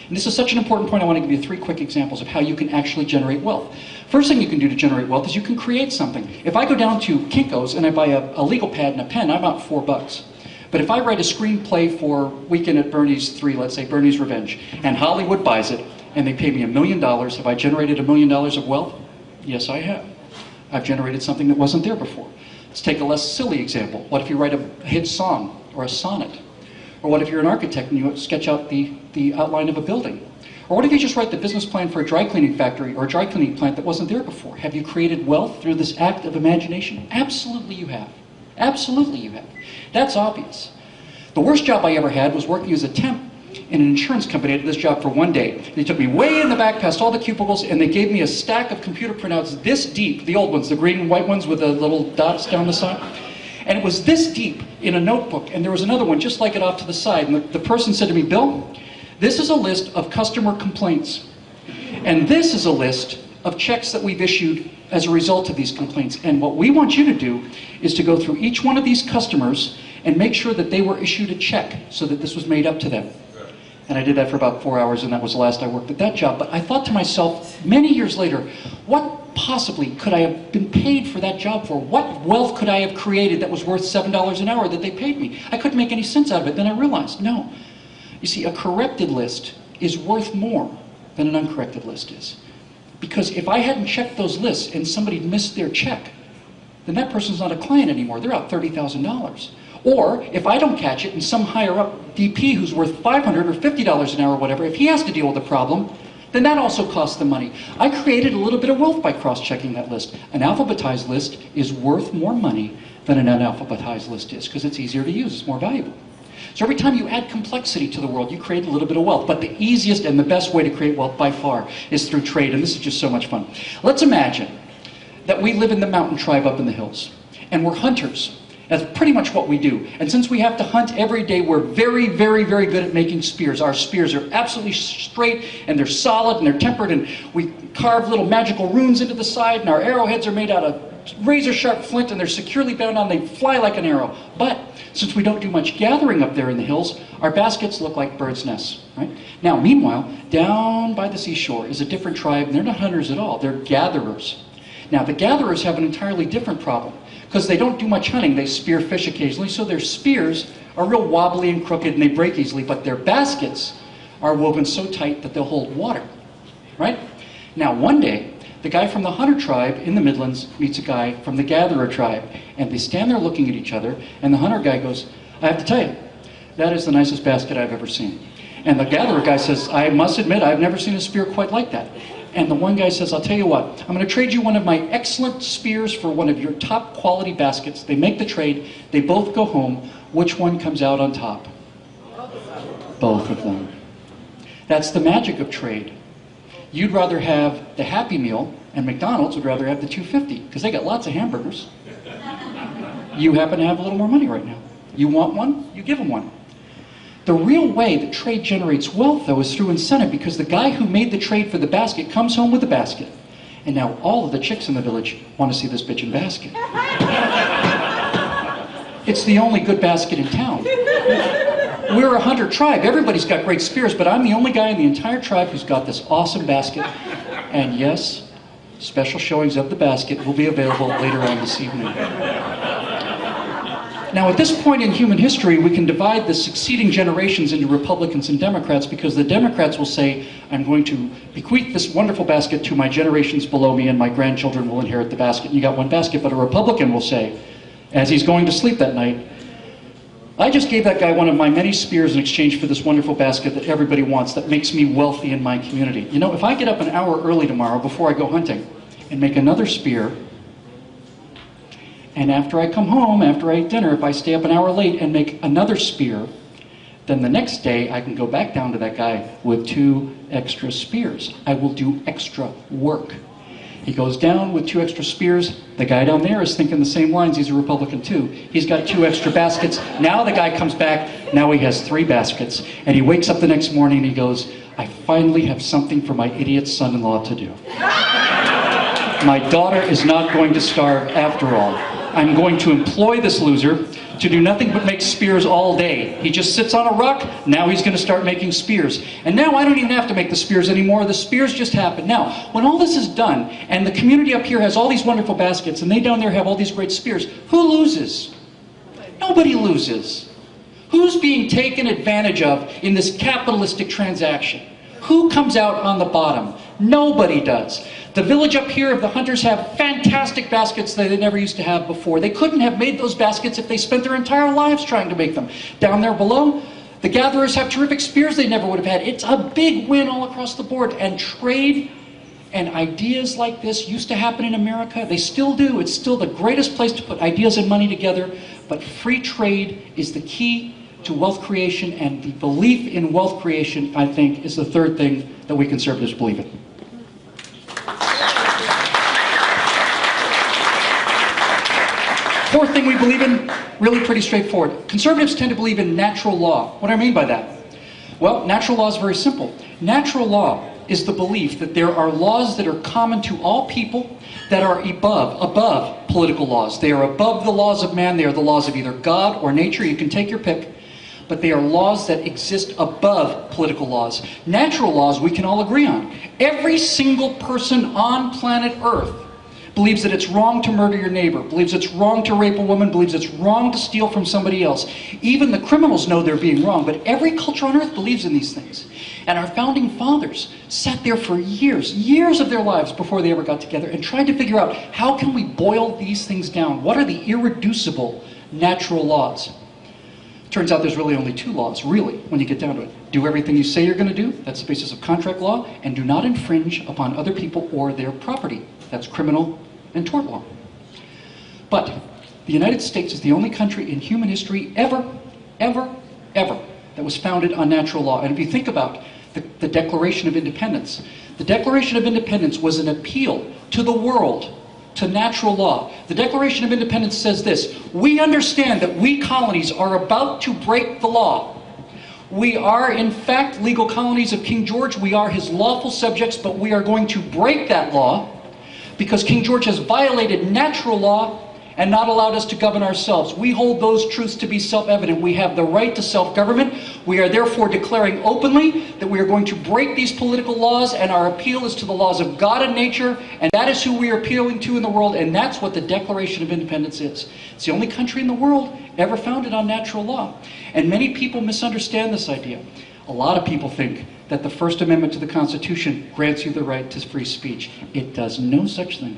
And this is such an important point, I want to give you 3 quick examples of how you can actually generate wealth. First thing you can do to generate wealth is you can create something. If I go down to Kinko's and I buy a legal pad and a pen, I'm out $4. But if I write a screenplay for Weekend at Bernie's 3, let's say Bernie's Revenge, and Hollywood buys it, and they pay me $1 million, have I generated $1 million of wealth? Yes, I have. I've generated something that wasn't there before. Let's take a less silly example. What if you write a hit song or a sonnet? Or what if you're an architect and you sketch out the outline of a building? Or what if you just write the business plan for a dry cleaning factory or a dry cleaning plant that wasn't there before? Have you created wealth through this act of imagination? Absolutely you have. Absolutely you have. That's obvious. The worst job I ever had was working as a temp in an insurance company. I did this job for 1 day. They took me way in the back past all the cubicles and they gave me a stack of computer printouts this deep, the old ones, the green and white ones with the little dots down the side. And it was this deep in a notebook, and there was another one just like it off to the side. And the person said to me, Bill, this is a list of customer complaints. And this is a list of checks that we've issued as a result of these complaints. And what we want you to do is to go through each one of these customers and make sure that they were issued a check so that this was made up to them. And I did that for about 4 hours, and that was the last I worked at that job. But I thought to myself, many years later, what possibly could I have been paid for that job for? What wealth could I have created that was worth $7 an hour that they paid me? I couldn't make any sense out of it. Then I realized, no. You see, a corrected list is worth more than an uncorrected list is. Because if I hadn't checked those lists and somebody missed their check, then that person's not a client anymore. They're out $30,000. Or if I don't catch it and some higher up DP who's worth $500 or $50 an hour or whatever, if he has to deal with the problem, then that also costs them money. I created a little bit of wealth by cross-checking that list. An alphabetized list is worth more money than an unalphabetized list is because it's easier to use, it's more valuable. So every time you add complexity to the world, you create a little bit of wealth. But the easiest and the best way to create wealth by far is through trade, and this is just so much fun. Let's imagine that we live in the mountain tribe up in the hills, and we're hunters. That's pretty much what we do. And since we have to hunt every day, we're very, very, very good at making spears. Our spears are absolutely straight, and they're solid, and they're tempered, and we carve little magical runes into the side, and our arrowheads are made out of razor-sharp flint, and they're securely bound on. They fly like an arrow. But since we don't do much gathering up there in the hills, our baskets look like birds' nests, right? Now, meanwhile, down by the seashore is a different tribe, and they're not hunters at all. They're gatherers. Now, the gatherers have an entirely different problem, because they don't do much hunting. They spear fish occasionally, so their spears are real wobbly and crooked, and they break easily, but their baskets are woven so tight that they'll hold water, right? Now, one day, the guy from the hunter tribe in the Midlands meets a guy from the gatherer tribe, and they stand there looking at each other, and the hunter guy goes, I have to tell you, that is the nicest basket I've ever seen. And the gatherer guy says, I must admit, I've never seen a spear quite like that. And the one guy says, I'll tell you what, I'm going to trade you one of my excellent spears for one of your top quality baskets. They make the trade, they both go home. Which one comes out on top? Both of them. That's the magic of trade. You'd rather have the Happy Meal, and McDonald's would rather have the $2.50, because they got lots of hamburgers. You happen to have a little more money right now. You want one? You give them one. The real way that trade generates wealth, though, is through incentive, because the guy who made the trade for the basket comes home with the basket. And now all of the chicks in the village want to see this bitchin' basket. It's the only good basket in town. We're a hunter tribe. Everybody's got great spears, but I'm the only guy in the entire tribe who's got this awesome basket. And yes, special showings of the basket will be available later on this evening. Now, at this point in human history, we can divide the succeeding generations into Republicans and Democrats, because the Democrats will say, I'm going to bequeath this wonderful basket to my generations below me, and my grandchildren will inherit the basket. And you got one basket. But a Republican will say, as he's going to sleep that night, I just gave that guy one of my many spears in exchange for this wonderful basket that everybody wants, that makes me wealthy in my community. You know, if I get up an hour early tomorrow before I go hunting and make another spear, and after I come home, after I eat dinner, if I stay up an hour late and make another spear, then the next day I can go back down to that guy with 2 extra spears. I will do extra work. He goes down with 2 extra spears. The guy down there is thinking the same lines. He's a Republican too. He's got 2 extra baskets. Now the guy comes back. Now he has 3 baskets. And he wakes up the next morning and he goes, I finally have something for my idiot son-in-law to do. My daughter is not going to starve after all. I'm going to employ this loser to do nothing but make spears all day. He just sits on a rock. Now he's going to start making spears. And now I don't even have to make the spears anymore. The spears just happen. Now, when all this is done, and the community up here has all these wonderful baskets, and they down there have all these great spears, who loses? Nobody loses. Who's being taken advantage of in this capitalistic transaction? Who comes out on the bottom? Nobody does. The village up here of the hunters have fantastic baskets that they never used to have before. They couldn't have made those baskets if they spent their entire lives trying to make them. Down there below, the gatherers have terrific spears they never would have had. It's a big win all across the board. And trade and ideas like this used to happen in America. They still do. It's still the greatest place to put ideas and money together. But free trade is the key to wealth creation, and the belief in wealth creation, I think, is the third thing that we conservatives believe in. Fourth thing we believe in, really pretty straightforward. Conservatives tend to believe in natural law. What do I mean by that? Well, natural law is very simple. Natural law is the belief that there are laws that are common to all people that are above political laws. They are above the laws of man. They are the laws of either God or nature. You can take your pick. But they are laws that exist above political laws. Natural laws we can all agree on. Every single person on planet Earth believes that it's wrong to murder your neighbor, believes it's wrong to rape a woman, believes it's wrong to steal from somebody else. Even the criminals know they're being wrong, but every culture on earth believes in these things. And our founding fathers sat there for years of their lives before they ever got together and tried to figure out, how can we boil these things down? What are the irreducible natural laws? Turns out there's really only 2 laws, really, when you get down to it. Do everything you say you're going to do, that's the basis of contract law, and do not infringe upon other people or their property. That's criminal and tort law. But the United States is the only country in human history ever that was founded on natural law. And if you think about the Declaration of Independence, the Declaration of Independence was an appeal to the world, to natural law. The Declaration of Independence says this: we understand that we colonies are about to break the law. We are, in fact, legal colonies of King George. We are his lawful subjects, but we are going to break that law because King George has violated natural law and not allowed us to govern ourselves. We hold those truths to be self-evident. We have the right to self-government. We are therefore declaring openly that we are going to break these political laws, and our appeal is to the laws of God and nature, and that is who we are appealing to in the world, and that's what the Declaration of Independence is. It's the only country in the world ever founded on natural law. And many people misunderstand this idea. A lot of people think that the First Amendment to the Constitution grants you the right to free speech. It does no such thing.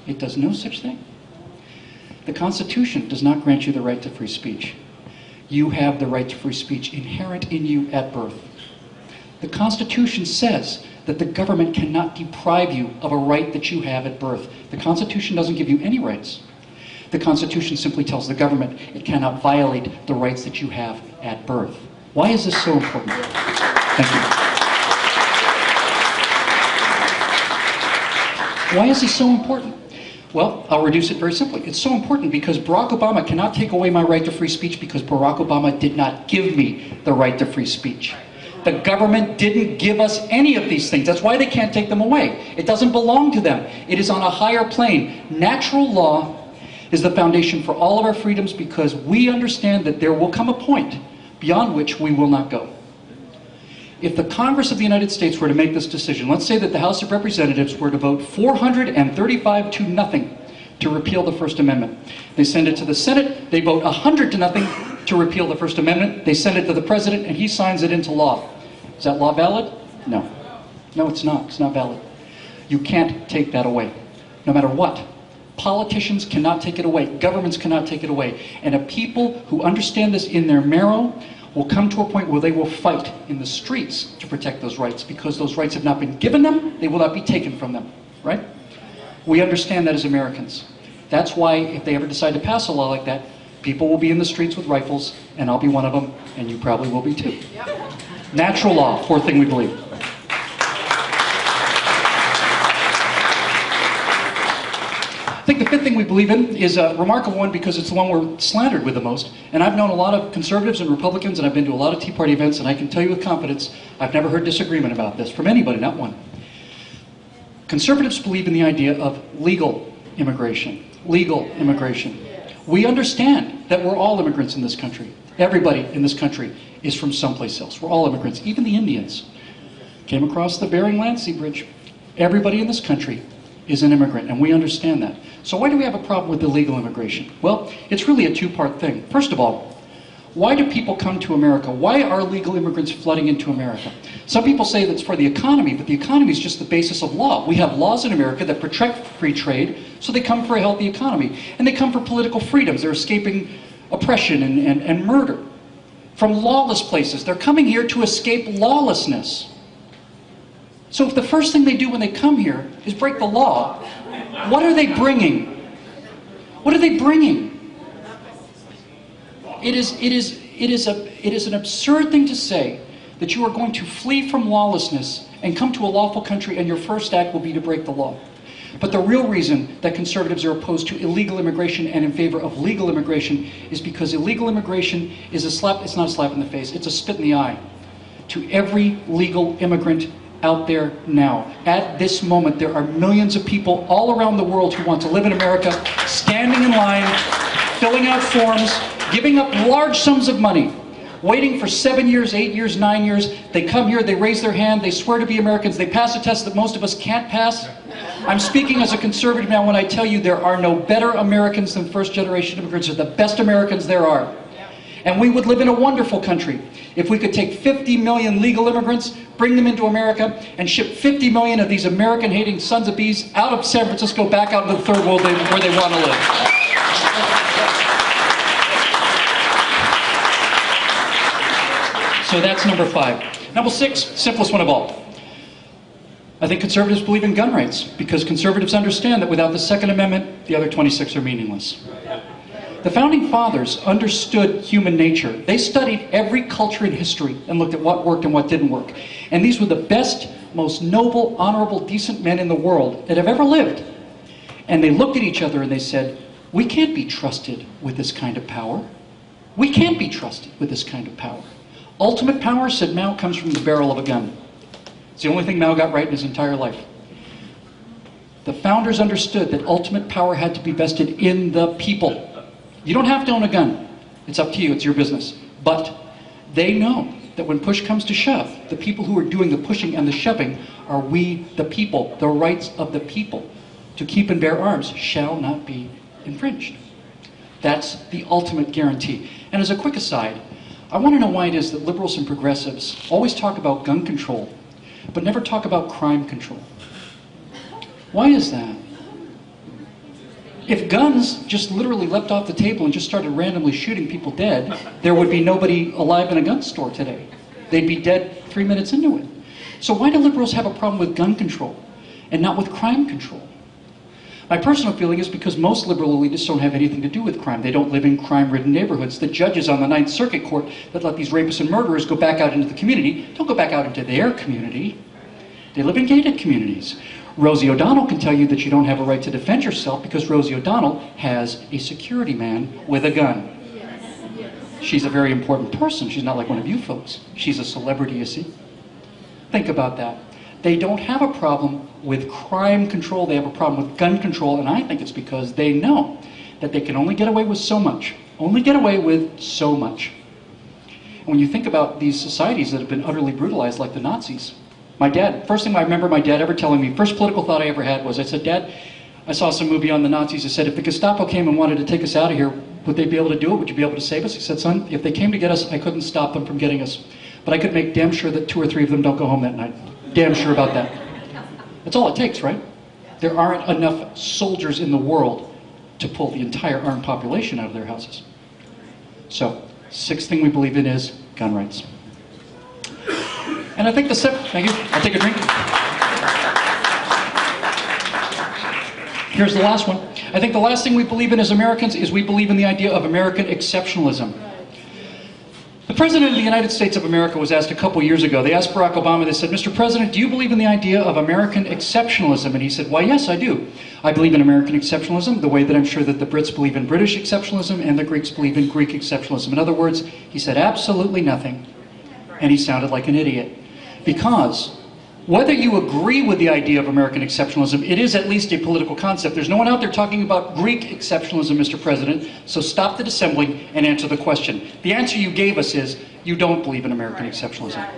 It does no such thing. The Constitution does not grant you the right to free speech. You have the right to free speech inherent in you at birth. The Constitution says that the government cannot deprive you of a right that you have at birth. The Constitution doesn't give you any rights. The Constitution simply tells the government it cannot violate the rights that you have at birth. Why is this so important? Thank you. Why is this so important? Well, I'll reduce it very simply. It's so important because Barack Obama cannot take away my right to free speech because Barack Obama did not give me the right to free speech. The government didn't give us any of these things. That's why they can't take them away. It doesn't belong to them. It is on a higher plane. Natural law is the foundation for all of our freedoms because we understand that there will come a point beyond which we will not go. If the Congress of the United States were to make this decision, let's say that the House of Representatives were to vote 435 to nothing to repeal the First Amendment. They send it to the Senate, they vote 100 to nothing to repeal the First Amendment. They send it to the President and he signs it into law. Is that law valid? No. No, it's not. It's not valid. You can't take that away, no matter what. Politicians cannot take it away. Governments cannot take it away. And a people who understand this in their marrow will come to a point where they will fight in the streets to protect those rights because those rights have not been given them, they will not be taken from them, right? We understand that as Americans. That's why if they ever decide to pass a law like that, People will be in the streets with rifles, and I'll be one of them, and you probably will be too. Natural law, fourth thing we believe. I think the fifth thing we believe in is a remarkable one because it's the one we're slandered with the most. And I've known a lot of conservatives and Republicans, and I've been to a lot of Tea Party events, and I can tell you with confidence, I've never heard disagreement about this from anybody, not one. Conservatives believe in the idea of legal immigration. Legal immigration. We understand that we're all immigrants in this country. Everybody in this country is from someplace else. We're all immigrants. Even the Indians came across the Bering Land Sea Bridge. Everybody in this country is an immigrant, and we understand that. So why do we have a problem with illegal immigration? Well, it's really a two-part thing. First of all, why do people come to America? Why are illegal immigrants flooding into America? Some people say that's for the economy, but the economy is just the basis of law. We have laws in America that protect free trade, so they come for a healthy economy. And they come for political freedoms. They're escaping oppression and murder from lawless places. They're coming here to escape lawlessness. So if the first thing they do when they come here is break the law, what are they bringing? What are they bringing? It is an absurd thing to say that you are going to flee from lawlessness and come to a lawful country and your first act will be to break the law. But the real reason that conservatives are opposed to illegal immigration and in favor of legal immigration is because illegal immigration is it's not a slap in the face, it's a spit in the eye to every legal immigrant out there now. At this moment, there are millions of people all around the world who want to live in America, standing in line, filling out forms, giving up large sums of money, waiting for 7 years, 8 years, 9 years. They come here, they raise their hand, they swear to be Americans, they pass a test that most of us can't pass. I'm speaking as a conservative now when I tell you there are no better Americans than first-generation immigrants. They're the best Americans there are. And we would live in a wonderful country if we could take 50 million legal immigrants, bring them into America, and ship 50 million of these American-hating sons of bees out of San Francisco back out into the third world where they want to live. So that's number 5. Number 6, simplest one of all. I think conservatives believe in gun rights because conservatives understand that without the Second Amendment, the other 26 are meaningless. The Founding Fathers understood human nature. They studied every culture in history and looked at what worked and what didn't work. And these were the best, most noble, honorable, decent men in the world that have ever lived. And they looked at each other and they said, we can't be trusted with this kind of power. We can't be trusted with this kind of power. Ultimate power, said Mao, comes from the barrel of a gun. It's the only thing Mao got right in his entire life. The founders understood that ultimate power had to be vested in the people. You don't have to own a gun. It's up to you. It's your business. But they know that when push comes to shove, the people who are doing the pushing and the shoving are we, the people. The rights of the people to keep and bear arms shall not be infringed. That's the ultimate guarantee. And as a quick aside, I want to know why it is that liberals and progressives always talk about gun control, but never talk about crime control. Why is that? If guns just literally leapt off the table and just started randomly shooting people dead, there would be nobody alive in a gun store today. They'd be dead 3 minutes into it. So why do liberals have a problem with gun control and not with crime control? My personal feeling is because most liberal elitists don't have anything to do with crime. They don't live in crime-ridden neighborhoods. The judges on the Ninth Circuit Court that let these rapists and murderers go back out into the community don't go back out into their community. They live in gated communities. Rosie O'Donnell can tell you that you don't have a right to defend yourself because Rosie O'Donnell has a security man with a gun. She's a very important person. She's not like one of you folks. She's a celebrity, you see. Think about that. They don't have a problem with crime control. They have a problem with gun control, and I think it's because they know that they can only get away with so much. Only get away with so much. And when you think about these societies that have been utterly brutalized like the Nazis, my dad, first thing I remember my dad ever telling me, first political thought I ever had was, I said, Dad, I saw some movie on the Nazis. I said, if the Gestapo came and wanted to take us out of here, would they be able to do it? Would you be able to save us? He said, son, if they came to get us, I couldn't stop them from getting us. But I could make damn sure that 2 or 3 of them don't go home that night. Damn sure about that. That's all it takes, right? There aren't enough soldiers in the world to pull the entire armed population out of their houses. So, 6th thing we believe in is gun rights. And I think the 7th, thank you, I'll take a drink. Here's the last one. I think the last thing we believe in as Americans is we believe in the idea of American exceptionalism. The President of the United States of America was asked a couple years ago, they asked Barack Obama, they said, Mr. President, do you believe in the idea of American exceptionalism? And he said, why, yes, I do. I believe in American exceptionalism the way that I'm sure that the Brits believe in British exceptionalism and the Greeks believe in Greek exceptionalism. In other words, he said absolutely nothing, and he sounded like an idiot. Because whether you agree with the idea of American exceptionalism, it is at least a political concept. There's no one out there talking about Greek exceptionalism, Mr. President, so stop the dissembling and answer the question. The answer you gave us is, you don't believe in American exceptionalism.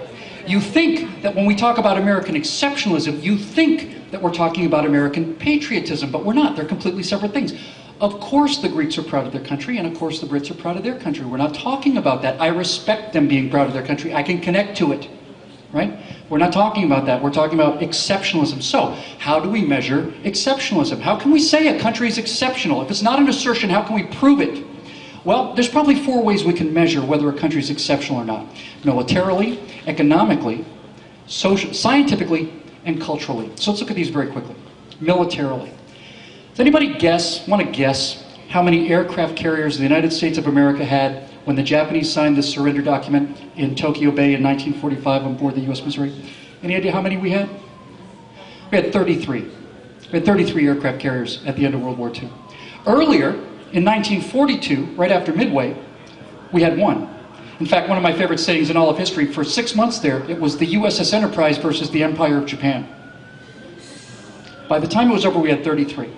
You think that when we talk about American exceptionalism, you think that we're talking about American patriotism, but we're not. They're completely separate things. Of course the Greeks are proud of their country, and of course the Brits are proud of their country. We're not talking about that. I respect them being proud of their country. I can connect to it. Right? We're not talking about that. We're talking about exceptionalism. So, how do we measure exceptionalism? How can we say a country is exceptional? If it's not an assertion, how can we prove it? Well, there's probably 4 ways we can measure whether a country is exceptional or not. Militarily, economically, scientifically, and culturally. So let's look at these very quickly. Militarily. Does anybody want to guess how many aircraft carriers the United States of America had when the Japanese signed the surrender document in Tokyo Bay in 1945 on board the U.S. Missouri? Any idea how many we had? We had 33. We had 33 aircraft carriers at the end of World War II. Earlier, in 1942, right after Midway, we had 1. In fact, one of my favorite sayings in all of history, for 6 months there, it was the USS Enterprise versus the Empire of Japan. By the time it was over, we had 33.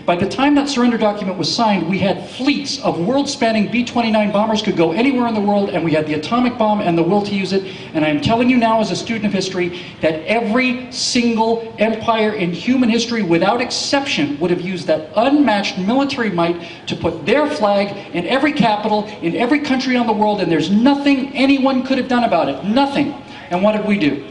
By the time that surrender document was signed, we had fleets of world-spanning B-29 bombers, could go anywhere in the world, and we had the atomic bomb and the will to use it. And I'm telling you now as a student of history that every single empire in human history, without exception, would have used that unmatched military might to put their flag in every capital, in every country on the world, and there's nothing anyone could have done about it. Nothing. And what did we do?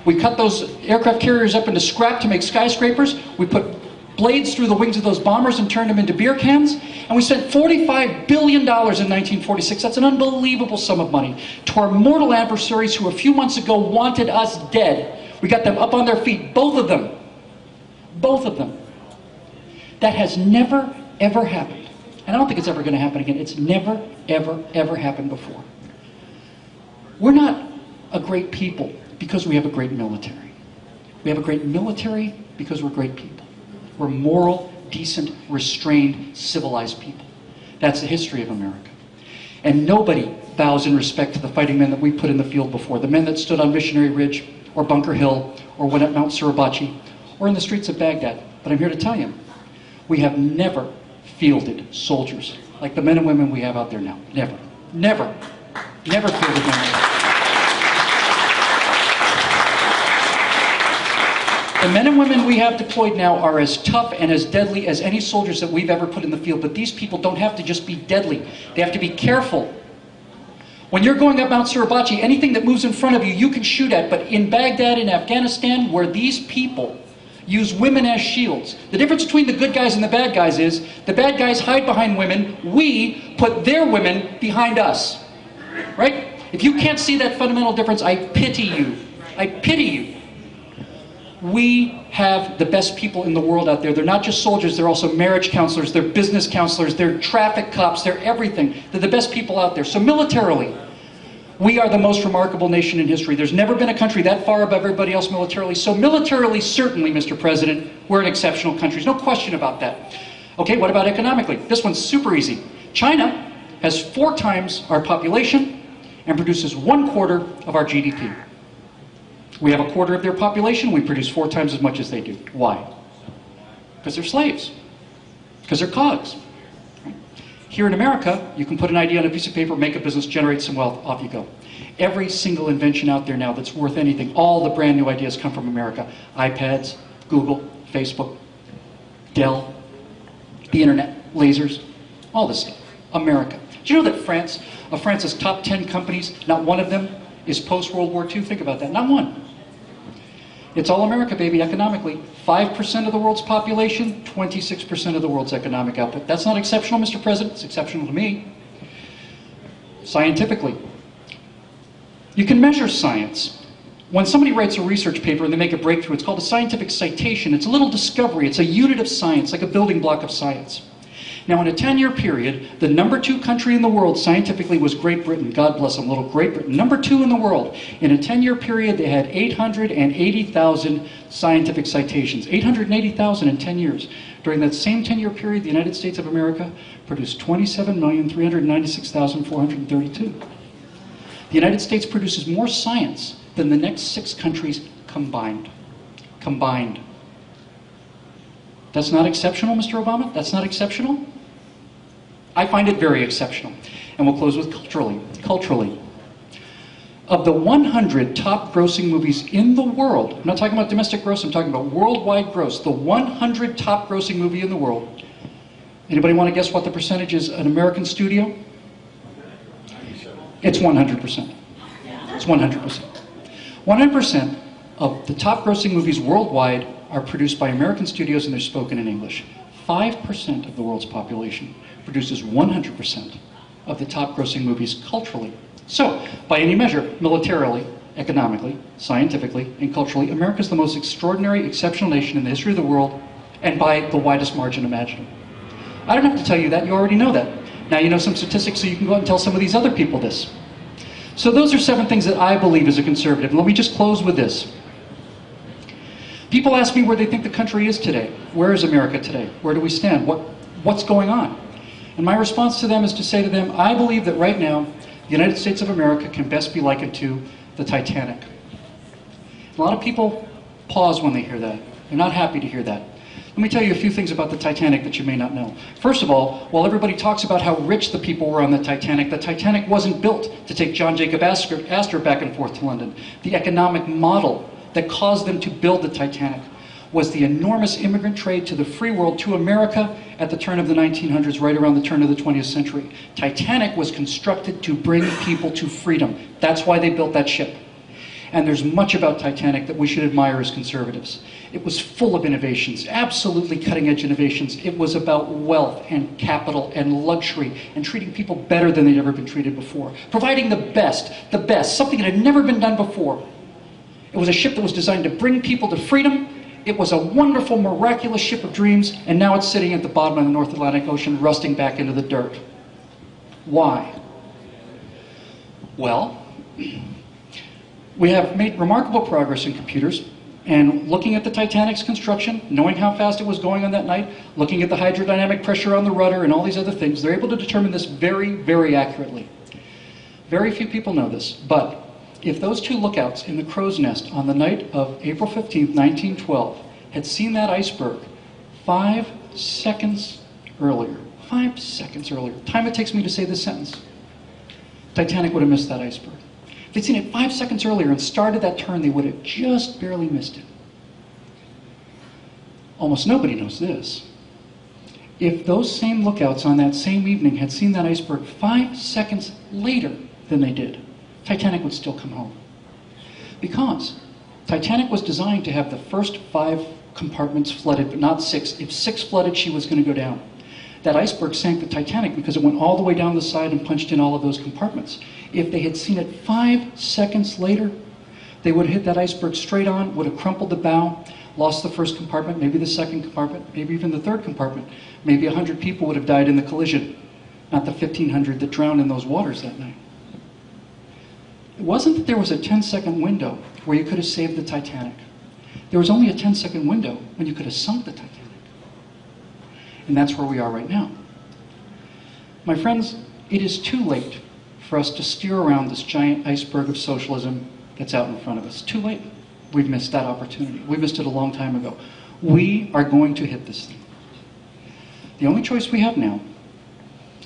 We cut those aircraft carriers up into scrap to make skyscrapers. We put blades through the wings of those bombers and turned them into beer cans. And we spent $45 billion in 1946. That's an unbelievable sum of money. To our mortal adversaries who a few months ago wanted us dead. We got them up on their feet, both of them. Both of them. That has never, ever happened. And I don't think it's ever going to happen again. It's never, ever, ever happened before. We're not a great people because we have a great military. We have a great military because we're great people. We're moral, decent, restrained, civilized people. That's the history of America. And nobody bows in respect to the fighting men that we put in the field before. The men that stood on Missionary Ridge, or Bunker Hill, or went at Mount Suribachi, or in the streets of Baghdad. But I'm here to tell you, we have never fielded soldiers like the men and women we have out there now. Never. Never. Never fielded them. The men and women we have deployed now are as tough and as deadly as any soldiers that we've ever put in the field. But these people don't have to just be deadly. They have to be careful. When you're going up Mount Suribachi, anything that moves in front of you, you can shoot at. But in Baghdad, in Afghanistan, where these people use women as shields, the difference between the good guys and the bad guys is the bad guys hide behind women. We put their women behind us. Right? If you can't see that fundamental difference, I pity you. I pity you. We have the best people in the world out there. They're not just soldiers, they're also marriage counselors, they're business counselors, they're traffic cops, they're everything. They're the best people out there. So militarily, we are the most remarkable nation in history. There's never been a country that far above everybody else militarily. So militarily, certainly, Mr. President, we're an exceptional country. There's no question about that. Okay, what about economically? This one's super easy. China has 4 times our population and produces 1/4 of our GDP. We have 1/4 of their population, we produce 4 times as much as they do. Why? Because they're slaves. Because they're cogs. Here in America, you can put an idea on a piece of paper, make a business, generate some wealth, off you go. Every single invention out there now that's worth anything, all the brand new ideas come from America. iPads, Google, Facebook, Dell, the internet, lasers, all this stuff. America. Do you know that of France's top 10 companies, not one of them is post-World War II? Think about that. Not one. It's all America, baby, economically. 5% of the world's population, 26% of the world's economic output. That's not exceptional, Mr. President. It's exceptional to me. Scientifically, you can measure science When somebody writes a research paper and they make a breakthrough, it's called a scientific citation. It's a little discovery. It's a unit of science, like a building block of science. Now, in a 10-year period, the number 2 country in the world scientifically was Great Britain. God bless them, little Great Britain. Number 2 in the world. In a 10-year period, they had 880,000 scientific citations. 880,000 in 10 years. During that same 10-year period, the United States of America produced 27,396,432. The United States produces more science than the next 6 countries combined. Combined. That's not exceptional, Mr. Obama? That's not exceptional? I find it very exceptional. And we'll close with culturally. Culturally. Of the 100 top grossing movies in the world, I'm not talking about domestic gross, I'm talking about worldwide gross, the 100 top grossing movie in the world. Anybody want to guess what the percentage is an American studio? It's 100%. It's 100%. 100% of the top grossing movies worldwide are produced by American studios and they're spoken in English. 5% of the world's population produces 100% of the top grossing movies culturally. So, by any measure, militarily, economically, scientifically, and culturally, America is the most extraordinary, exceptional nation in the history of the world, and by the widest margin imaginable. I don't have to tell you that, you already know that. Now you know some statistics so you can go out and tell some of these other people this. So those are 7 things that I believe as a conservative. Let me just close with this. People ask me where they think the country is today. Where is America today? Where do we stand? What's going on? And my response to them is to say to them, I believe that right now, the United States of America can best be likened to the Titanic. A lot of people pause when they hear that. They're not happy to hear that. Let me tell you a few things about the Titanic that you may not know. First of all, while everybody talks about how rich the people were on the Titanic wasn't built to take John Jacob Astor back and forth to London. The economic model that caused them to build the Titanic was the enormous immigrant trade to the free world, to America at the turn of the 1900s, right around the turn of the 20th century. Titanic was constructed to bring people to freedom. That's why they built that ship. And there's much about Titanic that we should admire as conservatives. It was full of innovations, absolutely cutting-edge innovations. It was about wealth and capital and luxury and treating people better than they'd ever been treated before. Providing the best, something that had never been done before. It was a ship that was designed to bring people to freedom. It was a wonderful, miraculous ship of dreams, and now it's sitting at the bottom of the North Atlantic Ocean, rusting back into the dirt. Why? Well, we have made remarkable progress in computers, and looking at the Titanic's construction, knowing how fast it was going on that night, looking at the hydrodynamic pressure on the rudder and all these other things, they're able to determine this very, very accurately. Very few people know this, but if those 2 lookouts in the crow's nest on the night of April 15th, 1912 had seen that iceberg 5 seconds earlier, 5 seconds earlier, time it takes me to say this sentence, Titanic would have missed that iceberg. If they'd seen it 5 seconds earlier and started that turn, they would have just barely missed it. Almost nobody knows this. If those same lookouts on that same evening had seen that iceberg 5 seconds later than they did, Titanic would still come home. Because Titanic was designed to have the first 5 compartments flooded, but not 6. If 6 flooded, she was going to go down. That iceberg sank the Titanic because it went all the way down the side and punched in all of those compartments. If they had seen it 5 seconds later, they would have hit that iceberg straight on, would have crumpled the bow, lost the first compartment, maybe the second compartment, maybe even the third compartment. Maybe 100 people would have died in the collision, not the 1,500 that drowned in those waters that night. It wasn't that there was a 10-second window where you could have saved the Titanic. There was only a 10-second window when you could have sunk the Titanic. And that's where we are right now. My friends, it is too late for us to steer around this giant iceberg of socialism that's out in front of us. Too late. We've missed that opportunity. We missed it a long time ago. We are going to hit this thing. The only choice we have now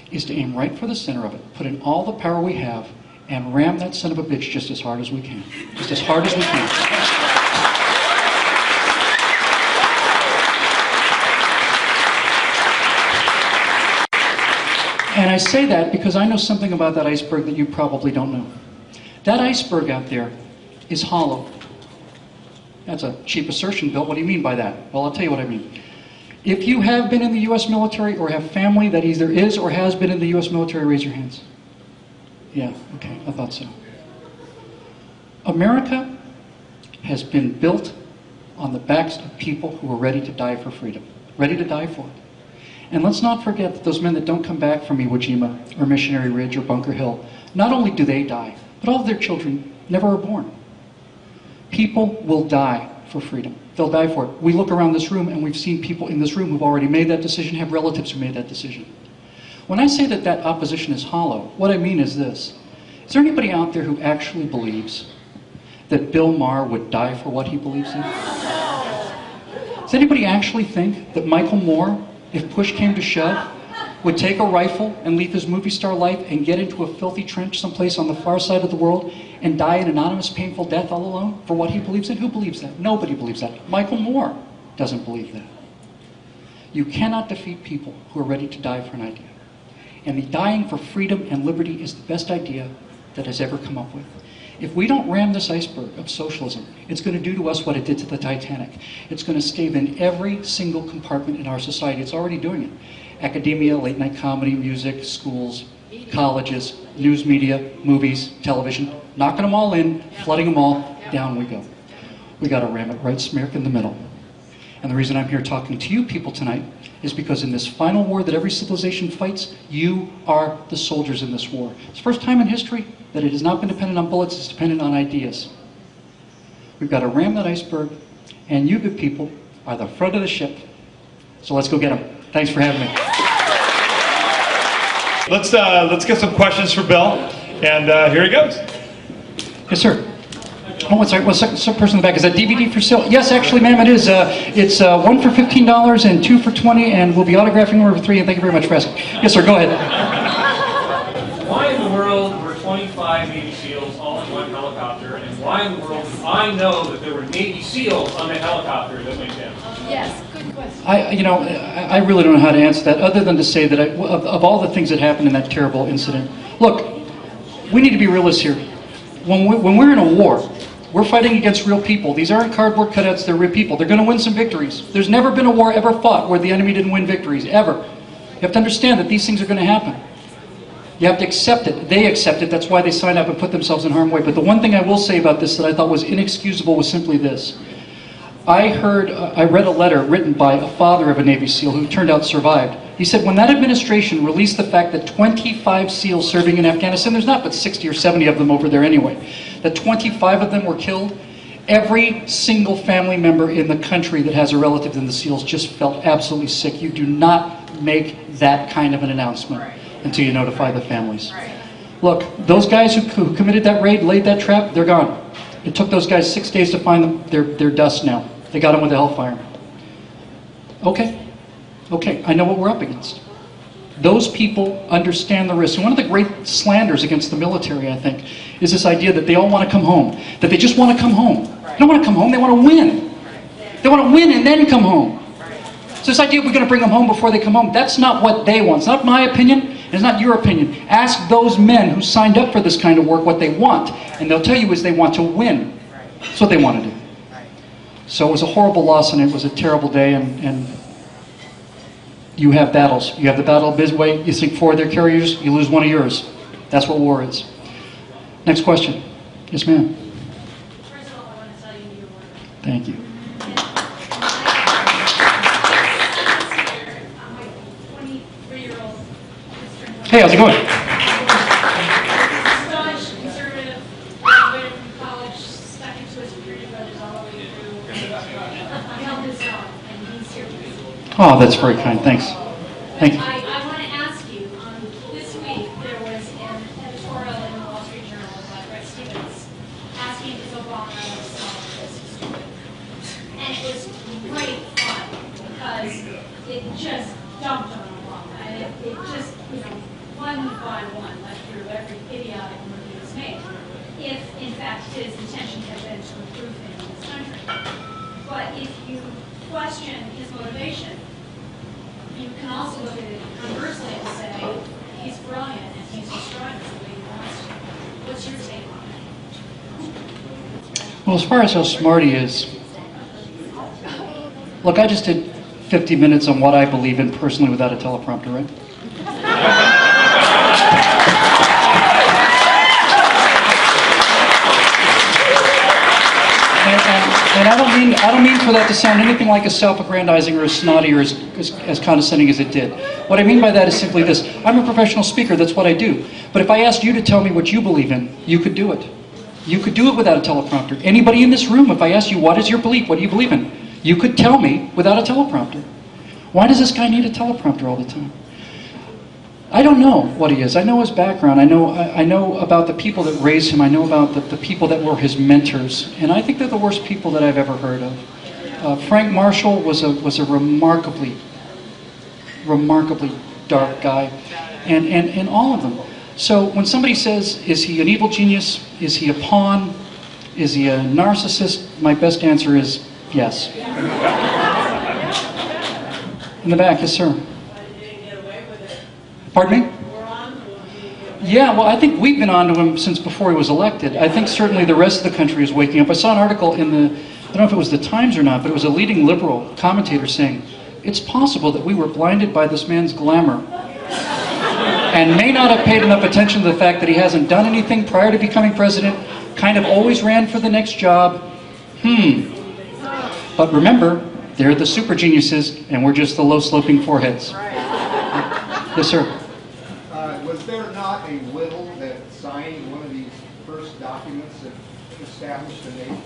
is to aim right for the center of it, put in all the power we have, and ram that son of a bitch just as hard as we can. Just as hard as we can. And I say that because I know something about that iceberg that you probably don't know. That iceberg out there is hollow. That's a cheap assertion, Bill. What do you mean by that? Well, I'll tell you what I mean. If you have been in the U.S. military or have family that either is or has been in the U.S. military, raise your hands. Yeah, okay, I thought so. America has been built on the backs of people who are ready to die for freedom, ready to die for it. And let's not forget that those men that don't come back from Iwo Jima or Missionary Ridge or Bunker Hill, not only do they die, but all of their children never are born. People will die for freedom. They'll die for it. We look around this room and we've seen people in this room who've already made that decision, have relatives who made that decision. When I say that that opposition is hollow, what I mean is this. Is there anybody out there who actually believes that Bill Maher would die for what he believes in? Does anybody actually think that Michael Moore, if push came to shove, would take a rifle and leave his movie star life and get into a filthy trench someplace on the far side of the world and die an anonymous, painful death all alone for what he believes in? Who believes that? Nobody believes that. Michael Moore doesn't believe that. You cannot defeat people who are ready to die for an idea. And the dying for freedom and liberty is the best idea that has ever come up with. If we don't ram this iceberg of socialism, it's going to do to us what it did to the Titanic. It's going to stave in every single compartment in our society. It's already doing it. Academia, late night comedy, music, schools, colleges, news media, movies, television, knocking them all in, flooding them all, down we go. We got to ram it right smack in the middle. And the reason I'm here talking to you people tonight is because in this final war that every civilization fights, you are the soldiers in this war. It's the first time in history that it has not been dependent on bullets, it's dependent on ideas. We've got to ram that iceberg, and you good people are the front of the ship. So let's go get them. Thanks for having me. Let's get some questions for Bill, and here he goes. Yes, sir. Oh, what's right? Well, some person in the back. Is that DVD for sale? Yes, actually, ma'am, it is. It's one for $15 and two for $20, and we'll be autographing one for $3. And thank you very much for asking. Yes, sir. Go ahead. Why in the world were 25 Navy SEALs all in one helicopter, and why in the world do I know that there were Navy SEALs on the helicopter that went down? Yes, good question. I really don't know how to answer that, other than to say that of all the things that happened in that terrible incident, look, we need to be realists here. When we're in a war, we're fighting against real people. These aren't cardboard cutouts, they're real people. They're going to win some victories. There's never been a war ever fought where the enemy didn't win victories, ever. You have to understand that these things are going to happen. You have to accept it. They accept it. That's why they sign up and put themselves in harm's way. But the one thing I will say about this that I thought was inexcusable was simply this. I read a letter written by a father of a Navy SEAL who turned out survived. He said when that administration released the fact that 25 SEALs serving in Afghanistan, there's not but 60 or 70 of them over there anyway, that 25 of them were killed, every single family member in the country that has a relative in the SEALs just felt absolutely sick. You do not make that kind of an announcement until you notify the families. Look, those guys who committed that raid, laid that trap, they're gone. It took those guys 6 days to find them. They're dust now. They got them with the hellfire. Okay, I know what we're up against. Those people understand the risks. And one of the great slanders against the military, I think, is this idea that they all want to come home. That they just want to come home. They don't want to come home, they want to win. They want to win and then come home. So this idea we're going to bring them home before they come home, that's not what they want. It's not my opinion, and it's not your opinion. Ask those men who signed up for this kind of work what they want, and they'll tell you is they want to win. That's what they want to do. So it was a horrible loss, and it was a terrible day, and you have battles. You have the Battle of Bisway, you sink 4 of their carriers, you lose 1 of yours. That's what war is. Next question. Yes, ma'am. First of all, I want to tell you your work. Thank you. I'm a 23-year-old. Hey, how's it going? Staunch, conservative, graduated from college, stuck into his security brothers all the way through. He held his own, and he's here to see. Oh, that's very kind. Thanks. Thank you. I want to ask you, this week there was an editorial in the Wall Street Journal by Bret Stephens asking if Obama was stupid. And it was great fun because it just dumped on Obama. And it just, one by one, went through every idiotic move he was made. If, in fact, his intention had been to improve things in this country. But if you question his motivation, you can also look at it conversely and say, he's brilliant and he's destroying us the way he wants to. What's your take on it? Well, as far as how smart he is, look, I just did 50 minutes on what I believe in personally without a teleprompter, right? And I don't mean for that to sound anything like as self-aggrandizing or as snotty or as condescending as it did. What I mean by that is simply this. I'm a professional speaker, that's what I do. But if I asked you to tell me what you believe in, you could do it. You could do it without a teleprompter. Anybody in this room, if I asked you, what is your belief, what do you believe in? You could tell me without a teleprompter. Why does this guy need a teleprompter all the time? I don't know what he is. I know his background. I know about the people that raised him. I know about the people that were his mentors. And I think they're the worst people that I've ever heard of. Frank Marshall was a remarkably dark guy. And all of them. So when somebody says, is he an evil genius? Is he a pawn? Is he a narcissist? My best answer is yes. In the back, yes sir. Pardon me? Yeah, well, I think we've been on to him since before he was elected. I think certainly the rest of the country is waking up. I saw an article in I don't know if it was the Times or not, but it was a leading liberal commentator saying, it's possible that we were blinded by this man's glamour and may not have paid enough attention to the fact that he hasn't done anything prior to becoming president, kind of always ran for the next job. But remember, they're the super geniuses and we're just the low-sloping foreheads. Yes, sir. Was there not a Whittle that signed one of these first documents that established the nation?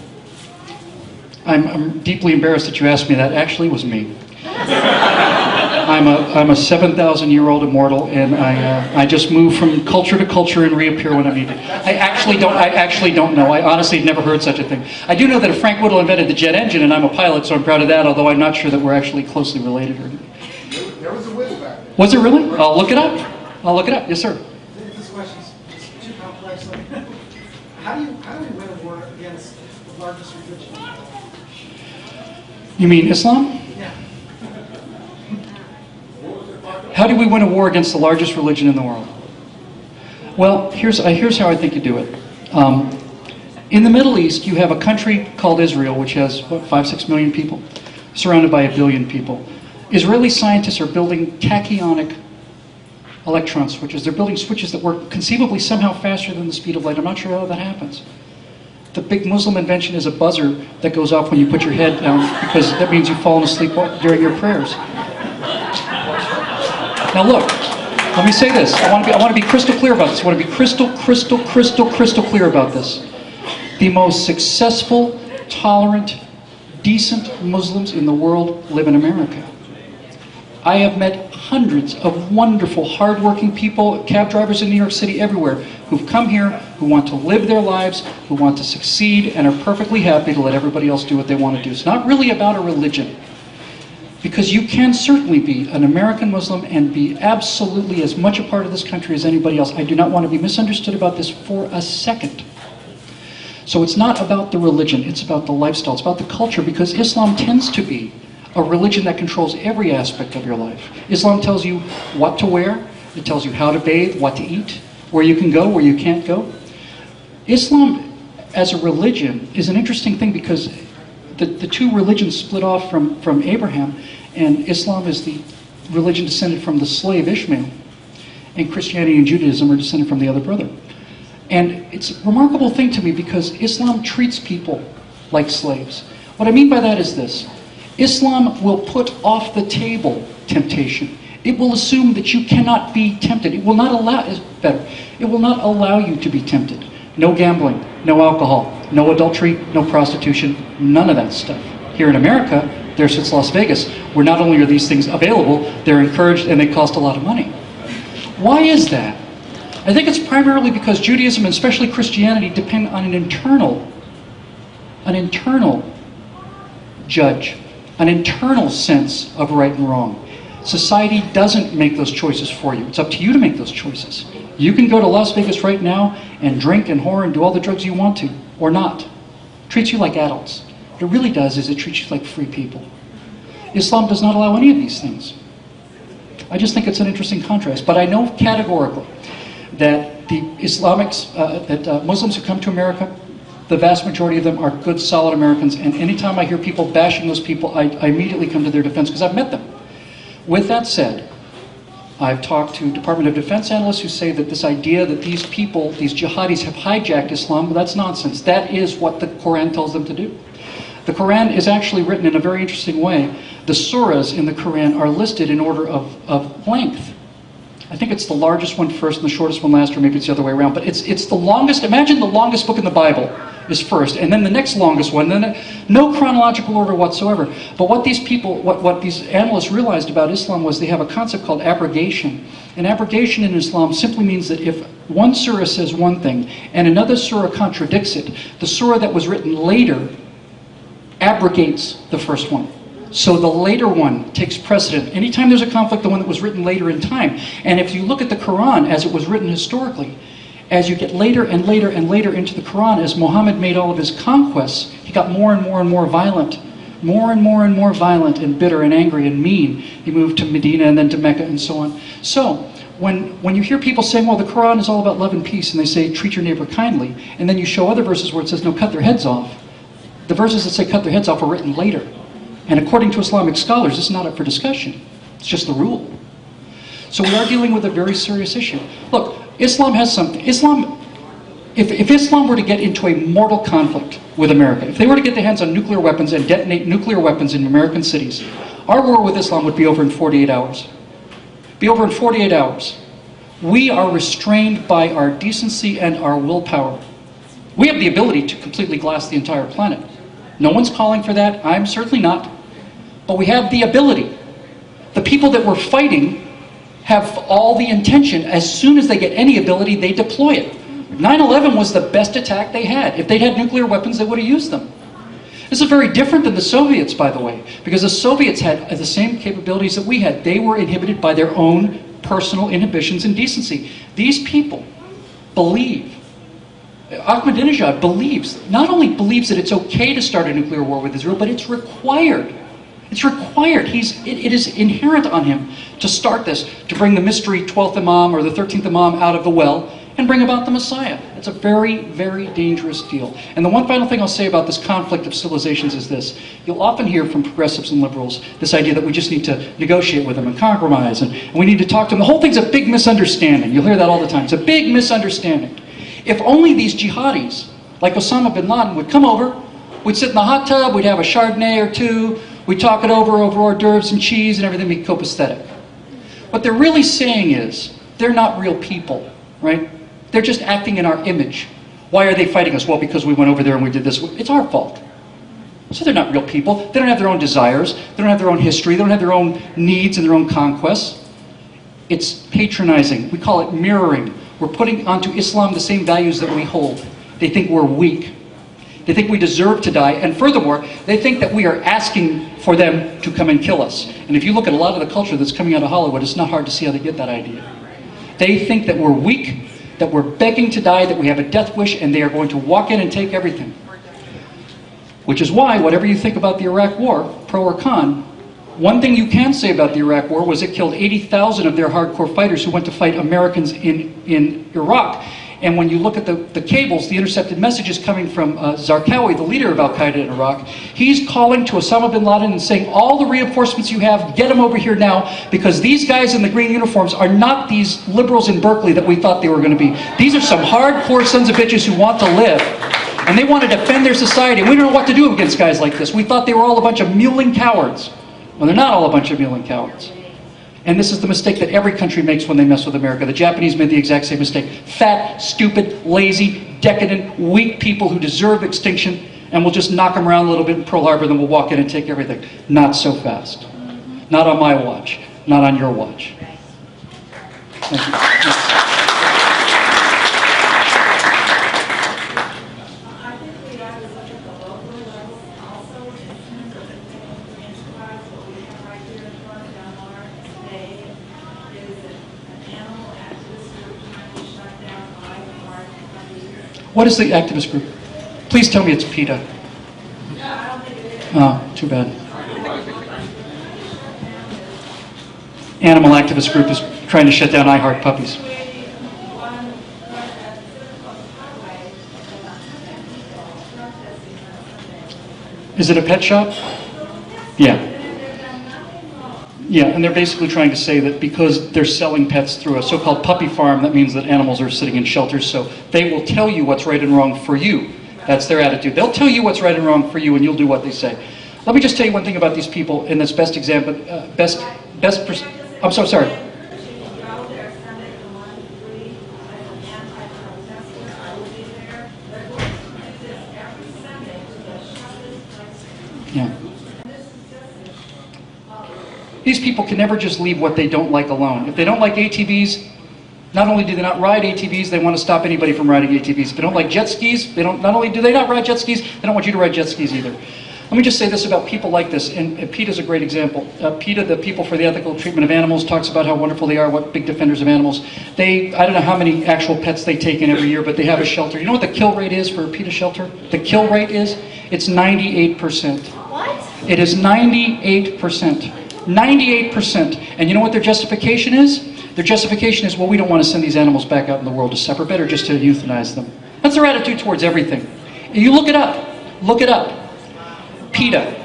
I'm deeply embarrassed that you asked me that. Actually, it was me. I'm a 7,000-year-old immortal, and I just move from culture to culture and reappear when I'm needed. I actually don't know. I honestly have never heard such a thing. I do know that Frank Whittle invented the jet engine, and I'm a pilot, so I'm proud of that. Although I'm not sure that we're actually closely related. There was a Whittle back then. Was it really? I'll look it up. I'll look it up. Yes, sir. This question's too complex. How do we win a war against the largest religion? You mean Islam? Yeah. How do we win a war against the largest religion in the world? Well, here's how I think you do it. In the Middle East, you have a country called Israel, which has, what, 5-6 million people, surrounded by 1 billion people. Israeli scientists are building tachyonic electron switches. They're building switches that work conceivably somehow faster than the speed of light. I'm not sure how that happens. The big Muslim invention is a buzzer that goes off when you put your head down, because that means you've fallen asleep during your prayers. Now look, let me say this. I want to be crystal clear about this. I want to be crystal clear about this. The most successful, tolerant, decent Muslims in the world live in America. I have met hundreds of wonderful, hardworking people, cab drivers in New York City, everywhere, who've come here, who want to live their lives, who want to succeed, and are perfectly happy to let everybody else do what they want to do. It's not really about a religion. Because you can certainly be an American Muslim and be absolutely as much a part of this country as anybody else. I do not want to be misunderstood about this for a second. So it's not about the religion, it's about the lifestyle, it's about the culture, because Islam tends to be a religion that controls every aspect of your life. Islam tells you what to wear, it tells you how to bathe, what to eat, where you can go, where you can't go. Islam as a religion is an interesting thing, because the two religions split off from Abraham, and Islam is the religion descended from the slave Ishmael, and Christianity and Judaism are descended from the other brother. And it's a remarkable thing to me, because Islam treats people like slaves. What I mean by that is this. Islam will put off the table temptation. It will assume that you cannot be tempted. It will not allow you to be tempted. No gambling, no alcohol, no adultery, no prostitution, none of that stuff. Here in America, there sits Las Vegas, where not only are these things available, they're encouraged and they cost a lot of money. Why is that? I think it's primarily because Judaism, and especially Christianity, depend on an internal judge, an internal sense of right and wrong. Society doesn't make those choices for you. It's up to you to make those choices. You can go to Las Vegas right now and drink and whore and do all the drugs you want to, or not. It treats you like adults. What it really does is it treats you like free people. Islam does not allow any of these things. I just think it's an interesting contrast. But I know categorically that the Muslims who come to America, the vast majority of them are good, solid Americans. And anytime I hear people bashing those people, I immediately come to their defense, because I've met them. With that said, I've talked to Department of Defense analysts who say that this idea that these people, these jihadis, have hijacked Islam, well, that's nonsense. That is what the Quran tells them to do. The Quran is actually written in a very interesting way. The surahs in the Quran are listed in order of length. I think it's the largest one first and the shortest one last, or maybe it's the other way around. But it's the longest. Imagine the longest book in the Bible is first, and then the next longest one. Then no chronological order whatsoever. But what these people, what these analysts realized about Islam was they have a concept called abrogation. And abrogation in Islam simply means that if one surah says one thing and another surah contradicts it, the surah that was written later abrogates the first one. So the later one takes precedent. Anytime there's a conflict, the one that was written later in time. And if you look at the Quran as it was written historically, as you get later and later and later into the Quran, as Muhammad made all of his conquests, he got more and more and more violent. More and more and more violent and bitter and angry and mean. He moved to Medina and then to Mecca and so on. So when you hear people saying, well, the Quran is all about love and peace, and they say, treat your neighbor kindly, and then you show other verses where it says, no, cut their heads off. The verses that say cut their heads off were written later. And according to Islamic scholars, this is not up for discussion. It's just the rule. So we are dealing with a very serious issue. Look, Islam has something. If Islam were to get into a mortal conflict with America, if they were to get their hands on nuclear weapons and detonate nuclear weapons in American cities, our war with Islam would be over in 48 hours. Be over in 48 hours. We are restrained by our decency and our willpower. We have the ability to completely glass the entire planet. No one's calling for that. I'm certainly not. But we have the ability. The people that we're fighting have all the intention. As soon as they get any ability, they deploy it. 9/11 was the best attack they had. If they'd had nuclear weapons, they would have used them. This is very different than the Soviets, by the way, because the Soviets had the same capabilities that we had. They were inhibited by their own personal inhibitions and decency. These people believe. Ahmadinejad not only believes that it's okay to start a nuclear war with Israel, but it's required. It's required. It is inherent on him to start this, to bring the mystery 12th Imam or the 13th Imam out of the well and bring about the Messiah. It's a very, very dangerous deal. And the one final thing I'll say about this conflict of civilizations is this. You'll often hear from progressives and liberals this idea that we just need to negotiate with them and compromise, and we need to talk to them. The whole thing's a big misunderstanding. You'll hear that all the time. It's a big misunderstanding. If only these jihadis, like Osama bin Laden, would come over, we'd sit in the hot tub, we'd have a Chardonnay or two, we'd talk it over hors d'oeuvres and cheese and everything, would be copacetic. What they're really saying is, they're not real people, right? They're just acting in our image. Why are they fighting us? Well, because we went over there and we did this. It's our fault. So they're not real people. They don't have their own desires. They don't have their own history. They don't have their own needs and their own conquests. It's patronizing. We call it mirroring. We're putting onto Islam the same values that we hold. They think we're weak. They think we deserve to die. And furthermore, they think that we are asking for them to come and kill us. And if you look at a lot of the culture that's coming out of Hollywood, it's not hard to see how they get that idea. They think that we're weak, that we're begging to die, that we have a death wish, and they are going to walk in and take everything. Which is why, whatever you think about the Iraq War, pro or con, one thing you can say about the Iraq War was it killed 80,000 of their hardcore fighters who went to fight Americans in Iraq. And when you look at the cables, the intercepted messages coming from Zarqawi, the leader of al-Qaeda in Iraq, he's calling to Osama bin Laden and saying, all the reinforcements you have, get them over here now, because these guys in the green uniforms are not these liberals in Berkeley that we thought they were going to be. These are some hardcore sons of bitches who want to live. And they want to defend their society. We don't know what to do against guys like this. We thought they were all a bunch of mewling cowards. Well, they're not all a bunch of mewling cowards. And this is the mistake that every country makes when they mess with America. The Japanese made the exact same mistake. Fat, stupid, lazy, decadent, weak people who deserve extinction, and we'll just knock them around a little bit in Pearl Harbor, then we'll walk in and take everything. Not so fast. Not on my watch. Not on your watch. Thank you. What is the activist group? Please tell me it's PETA. Oh, too bad. Animal activist group is trying to shut down I Heart Puppies. Is it a pet shop? Yeah. Yeah, and they're basically trying to say that because they're selling pets through a so-called puppy farm, that means that animals are sitting in shelters, so they will tell you what's right and wrong for you. That's their attitude. They'll tell you what's right and wrong for you, and you'll do what they say. Let me just tell you one thing about these people in this best example. I'm so sorry. Yeah. These people can never just leave what they don't like alone. If they don't like ATVs, not only do they not ride ATVs, they want to stop anybody from riding ATVs. If they don't like jet skis, not only do they not ride jet skis, they don't want you to ride jet skis either. Let me just say this about people like this, and PETA's a great example. PETA, the People for the Ethical Treatment of Animals, talks about how wonderful they are, what big defenders of animals. I don't know how many actual pets they take in every year, but they have a shelter. You know what the kill rate is for a PETA shelter? The kill rate is? It's 98%. What? It is 98%. 98%. And you know what their justification is? Their justification is, well, we don't want to send these animals back out in the world to suffer, better just to euthanize them. That's their attitude towards everything. You look it up. Look it up. PETA,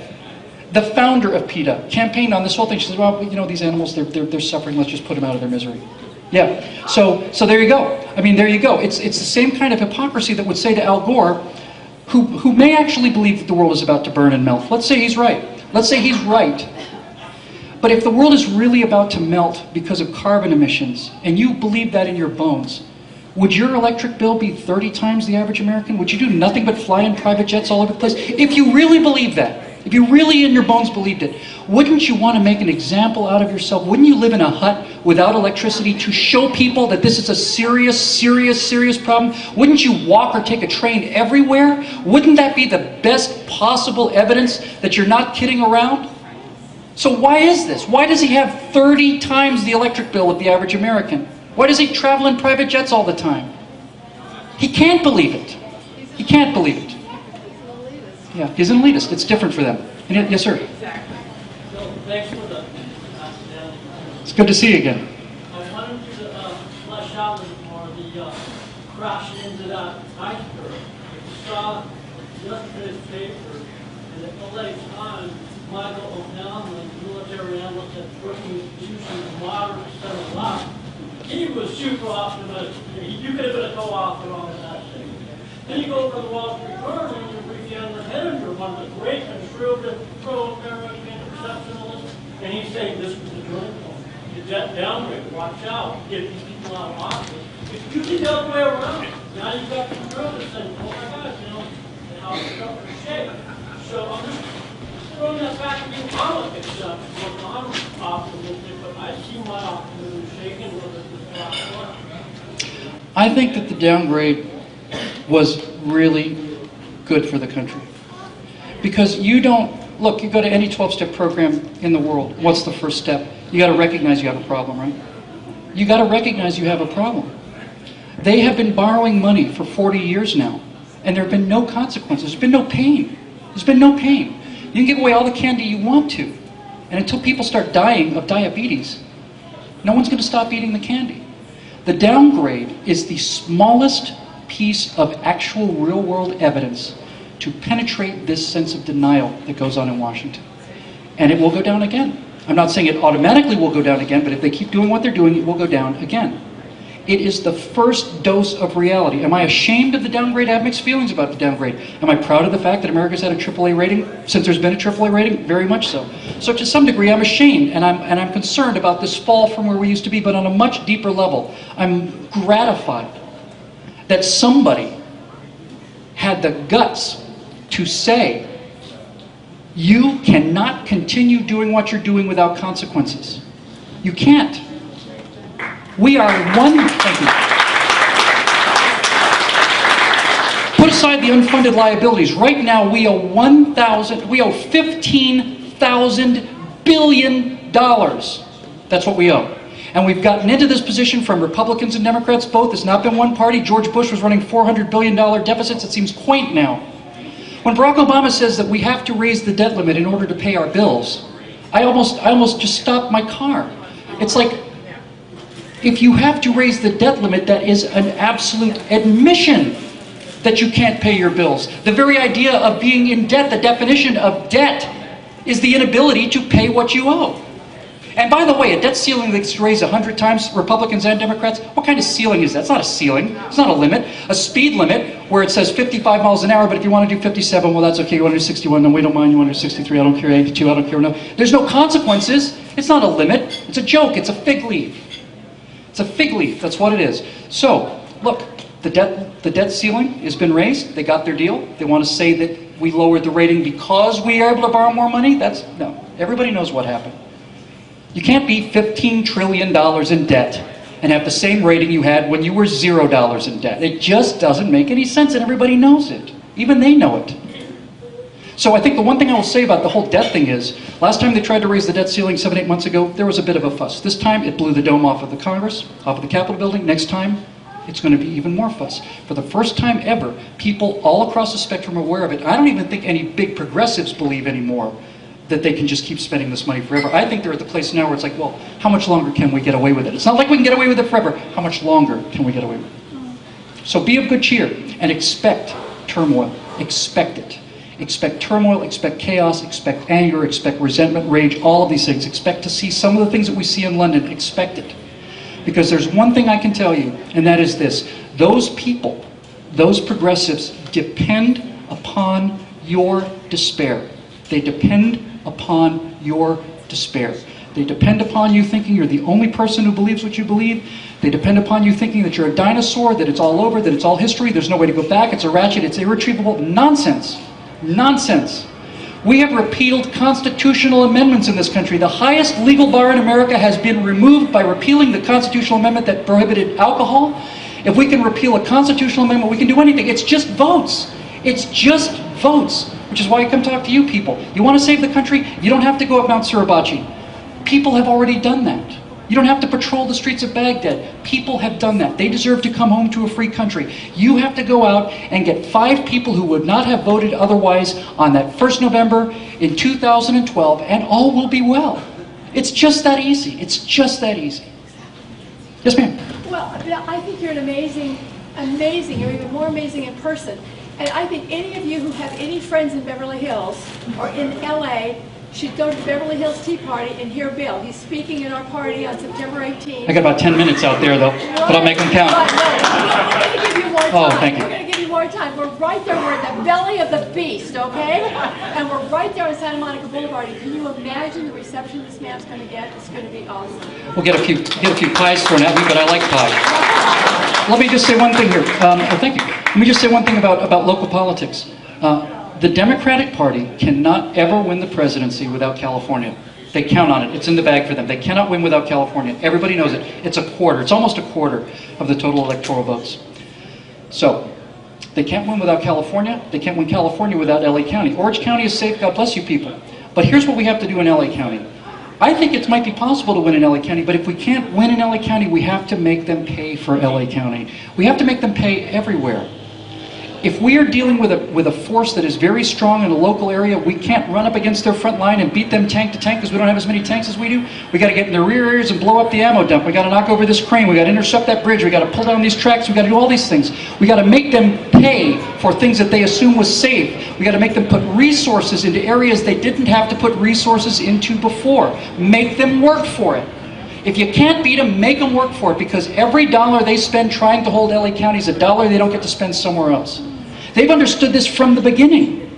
the founder of PETA, campaigned on this whole thing. She says, well, you know, these animals, they're suffering. Let's just put them out of their misery. Yeah. So there you go. I mean, there you go. It's the same kind of hypocrisy that would say to Al Gore, who may actually believe that the world is about to burn and melt. Let's say he's right. Let's say he's right. But if the world is really about to melt because of carbon emissions, and you believe that in your bones, would your electric bill be 30 times the average American? Would you do nothing but fly in private jets all over the place? If you really believe that, if you really in your bones believed it, wouldn't you want to make an example out of yourself? Wouldn't you live in a hut without electricity to show people that this is a serious, serious, serious problem? Wouldn't you walk or take a train everywhere? Wouldn't that be the best possible evidence that you're not kidding around? So why is this? Why does he have 30 times the electric bill of the average American? Why does he travel in private jets all the time? He can't believe it. He can't believe it. Yeah, he's an elitist. It's different for them. Yes, sir. So, thanks for the It's good to see you again. I wanted you to flesh out a little more the crashing into that iceberg. I saw yesterday's paper, and at the late time, Michael O'Donnell, military analyst at Brookings Institution, moderate center left, he was super optimistic. You could have been a co-author on that thing. Then you go over to the Wall Street Journal and you read the Andrew Henninger, one of the great conservative pro-American interceptionalists, and he's saying this was the turning point. The debt downgrade, watch out, get these people out of office. If you did the other way around, now you've got conservatives saying, oh my gosh, you know, how it's got to shape. So I'm just throwing that back to you politics stuff. I'm optimistic, but I see my optimism shaking a little bit this last one. I think that the downgrade was really good for the country. Because you don't, look, you go to any 12-step program in the world, what's the first step? You got to recognize you have a problem, right? You got to recognize you have a problem. They have been borrowing money for 40 years now, and there have been no consequences. There's been no pain. There's been no pain. You can give away all the candy you want to, and until people start dying of diabetes, no one's going to stop eating the candy. The downgrade is the smallest piece of actual real-world evidence to penetrate this sense of denial that goes on in Washington. And it will go down again. I'm not saying it automatically will go down again, but if they keep doing what they're doing, it will go down again. It is the first dose of reality. Am I ashamed of the downgrade? I have mixed feelings about the downgrade. Am I proud of the fact that America's had a AAA rating since there's been a AAA rating? Very much so. So to some degree, I'm ashamed, and I'm concerned about this fall from where we used to be, but on a much deeper level, I'm gratified that somebody had the guts to say, you cannot continue doing what you're doing without consequences. You can't. We are one. Thank you. Put aside the unfunded liabilities. Right now, we owe $15,000 billion. That's what we owe. And we've gotten into this position from Republicans and Democrats both. It's not been one party. George Bush was running $400 billion deficits. It seems quaint now. When Barack Obama says that we have to raise the debt limit in order to pay our bills, I almost just stopped my car. It's like, if you have to raise the debt limit, that is an absolute admission that you can't pay your bills. The very idea of being in debt, the definition of debt, is the inability to pay what you owe. And by the way, a debt ceiling that's raised 100 times, Republicans and Democrats, what kind of ceiling is that? It's not a ceiling. It's not a limit. A speed limit where it says 55 miles an hour, but if you want to do 57, well, that's okay. You want to do 61? No, we don't mind. You want to do 63? I don't care. 82? I don't care. No. There's no consequences. It's not a limit. It's a joke. It's a fig leaf. It's a fig leaf. That's what it is. So, look, the debt ceiling has been raised. They got their deal. They want to say that we lowered the rating because we are able to borrow more money. No. Everybody knows what happened. You can't be $15 trillion in debt and have the same rating you had when you were $0 in debt. It just doesn't make any sense, and everybody knows it. Even they know it. So I think the one thing I will say about the whole debt thing is, last time they tried to raise the debt ceiling 7-8 months ago, there was a bit of a fuss. This time it blew the dome off of the Congress, off of the Capitol building. Next time, it's going to be even more fuss. For the first time ever, people all across the spectrum are aware of it. I don't even think any big progressives believe anymore that they can just keep spending this money forever. I think they're at the place now where it's like, well, how much longer can we get away with it? It's not like we can get away with it forever. How much longer can we get away with it? So be of good cheer and expect turmoil. Expect it. Expect turmoil, expect chaos, expect anger, expect resentment, rage, all of these things. Expect to see some of the things that we see in London. Expect it. Because there's one thing I can tell you, and that is this. Those people, those progressives, depend upon your despair. They depend upon your despair. They depend upon you thinking you're the only person who believes what you believe. They depend upon you thinking that you're a dinosaur, that it's all over, that it's all history, there's no way to go back, it's a ratchet, it's irretrievable. Nonsense. Nonsense. We have repealed constitutional amendments in this country. The highest legal bar in America has been removed by repealing the constitutional amendment that prohibited alcohol. If we can repeal a constitutional amendment, we can do anything. It's just votes. It's just votes. Which is why I come talk to you people. You want to save the country? You don't have to go up Mount Suribachi. People have already done that. You don't have to patrol the streets of Baghdad. People have done that. They deserve to come home to a free country. You have to go out and get 5 people who would not have voted otherwise on that 1st November in 2012, and all will be well. It's just that easy. It's just that easy. Yes, ma'am. Well, I think you're an amazing, you're even more amazing in person. And I think any of you who have any friends in Beverly Hills or in LA should go to the Beverly Hills Tea Party and hear Bill. He's speaking at our party on September 18th. I got about 10 minutes out there, though, but I'll make them count. But no, we're going to give you more time. Oh, thank you. We're going to give you more time. We're right there. We're in the belly of the beast, okay? And we're right there on Santa Monica Boulevard. And can you imagine the reception this man's going to get? It's going to be awesome. We'll get a few pies thrown at me, but I like pie. Let me just say one thing here. Thank you. Let me just say one thing about local politics. The Democratic Party cannot ever win the presidency without California. They count on it. It's in the bag for them. They cannot win without California. Everybody knows it. It's a quarter. It's almost a quarter of the total electoral votes. So, they can't win without California. They can't win California without LA County. Orange County is safe. God bless you people. But here's what we have to do in LA County. I think it might be possible to win in LA County, but if we can't win in LA County, we have to make them pay for LA County. We have to make them pay everywhere. If we are dealing with a force that is very strong in a local area, we can't run up against their front line and beat them tank to tank because we don't have as many tanks as we do. We got to get in their rear areas and blow up the ammo dump. We got to knock over this crane. We got to intercept that bridge. We got to pull down these tracks. We got to do all these things. We got to make them pay for things that they assume was safe. We got to make them put resources into areas they didn't have to put resources into before. Make them work for it. If you can't beat them, make them work for it, because every dollar they spend trying to hold LA County is a dollar they don't get to spend somewhere else. They've understood this from the beginning.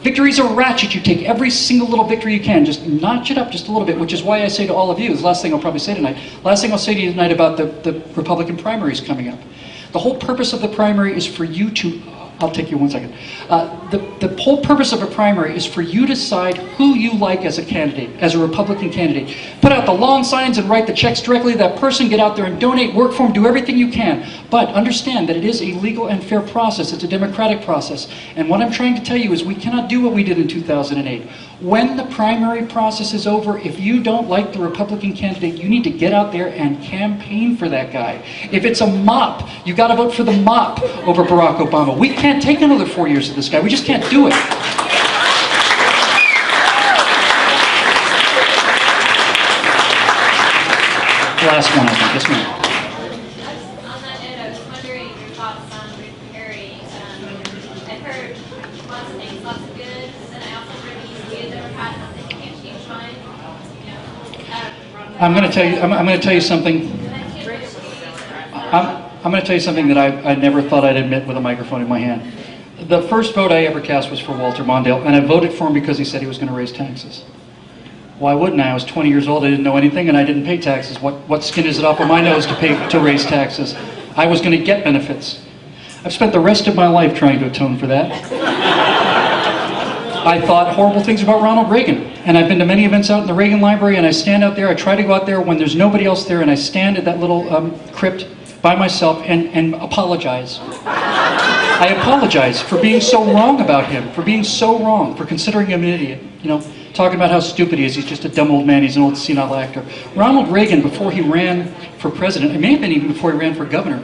Victory's a ratchet. You take every single little victory you can, just notch it up just a little bit, which is why I say to all of you, this is the last thing I'll probably say tonight, last thing I'll say to you tonight about the Republican primaries coming up. The whole purpose of the primary is for you to, I'll take you 1 second. The whole purpose of a primary is for you to decide who you like as a candidate, as a Republican candidate. Put out the lawn signs and write the checks directly to that person, get out there and donate, work for them, do everything you can. But understand that it is a legal and fair process. It's a democratic process. And what I'm trying to tell you is we cannot do what we did in 2008. When the primary process is over, if you don't like the Republican candidate, you need to get out there and campaign for that guy. If it's a mop, you got to vote for the mop over Barack Obama. We can't take another 4 years of this guy. We just can't do it. Last one, I think. Yes, ma'am. On that note, I was wondering your thoughts on parity. I've heard lots of things, lots of good, and then I also heard that you see a Democrat and they can't change mine. You know, I'm going to tell you. I'm going to tell you something. I'm going to tell you something that I never thought I'd admit with a microphone in my hand. The first vote I ever cast was for Walter Mondale, and I voted for him because he said he was going to raise taxes. Why wouldn't I? I was 20 years old, I didn't know anything, and I didn't pay taxes. What skin is it off of my nose to raise taxes? I was going to get benefits. I've spent the rest of my life trying to atone for that. I thought horrible things about Ronald Reagan, and I've been to many events out in the Reagan Library, and I stand out there, I try to go out there when there's nobody else there, and I stand at that little crypt by myself and apologize. I apologize for being so wrong about him, for being so wrong, for considering him an idiot. You know, talking about how stupid he is, he's just a dumb old man, he's an old senile actor. Ronald Reagan, before he ran for president, it may have been even before he ran for governor,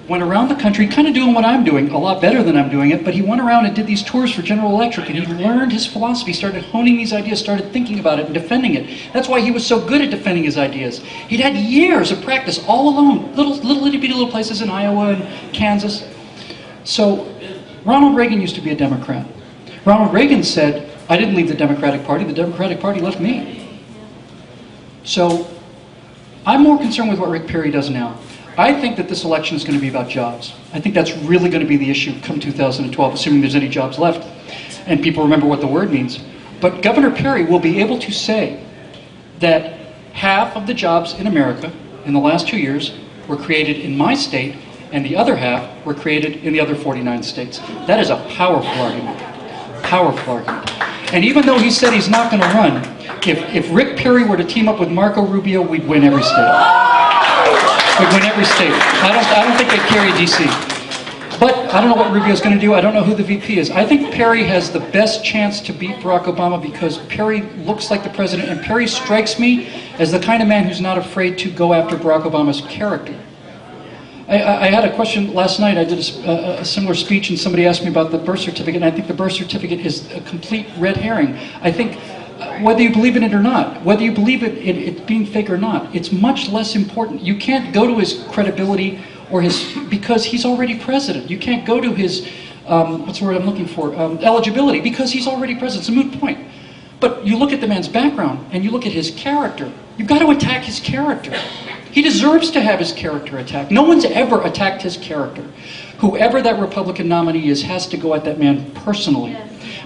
went around the country kind of doing what I'm doing, a lot better than I'm doing it, but he went around and did these tours for General Electric, and he learned his philosophy, started honing these ideas, started thinking about it and defending it. That's why he was so good at defending his ideas. He'd had years of practice all alone, little itty-bitty little places in Iowa and Kansas. So Ronald Reagan used to be a Democrat. Ronald Reagan said, I didn't leave the Democratic Party left me. So I'm more concerned with what Rick Perry does now. I think that this election is going to be about jobs. I think that's really going to be the issue come 2012, assuming there's any jobs left and people remember what the word means. But Governor Perry will be able to say that half of the jobs in America in the last 2 years were created in my state and the other half were created in the other 49 states. That is a powerful argument. Powerful argument. And even though he said he's not going to run, if Rick Perry were to team up with Marco Rubio, we'd win every state. We'd win every state. I don't think they'd carry D.C. But I don't know what Rubio's going to do. I don't know who the VP is. I think Perry has the best chance to beat Barack Obama because Perry looks like the president, and Perry strikes me as the kind of man who's not afraid to go after Barack Obama's character. I had a question last night. I did a similar speech, and somebody asked me about the birth certificate, and I think the birth certificate is a complete red herring. I think whether you believe in it or not, whether you believe it being fake or not, it's much less important. You can't go to his credibility or because he's already president. You can't go to his, what's the word I'm looking for, eligibility, because he's already president. It's a moot point. But you look at the man's background, and you look at his character. You've got to attack his character. He deserves to have his character attacked. No one's ever attacked his character. Whoever that Republican nominee is has to go at that man personally.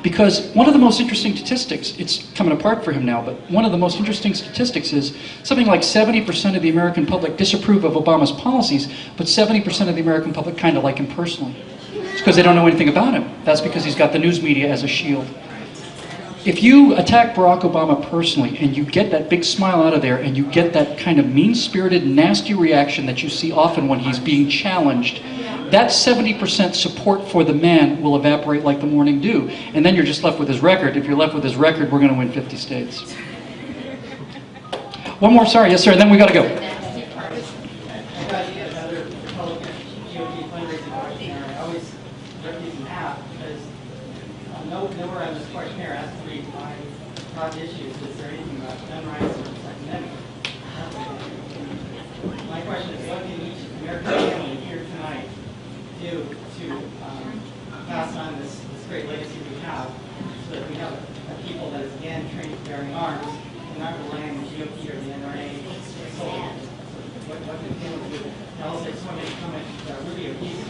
Because one of the most interesting statistics, it's coming apart for him now, but one of the most interesting statistics is something like 70% of the American public disapprove of Obama's policies, but 70% of the American public kind of like him personally. It's because they don't know anything about him. That's because he's got the news media as a shield. If you attack Barack Obama personally and you get that big smile out of there and you get that kind of mean-spirited, nasty reaction that you see often when he's being challenged, that 70% support for the man will evaporate like the morning dew. And then you're just left with his record. If you're left with his record, we're going to win 50 states. One more, sorry. Yes, sir, and then we got to go. Nowhere on this questionnaire asks me my top issues. Is there anything about gun rights or Second Amendment? My question is, what can each American family here tonight do to pass on this great legacy we have, so that we have a people that is again trained to bearing arms and not relying on the GOP or the NRA solely? What can families do? And also, I just want to make a comment. Rubio, he's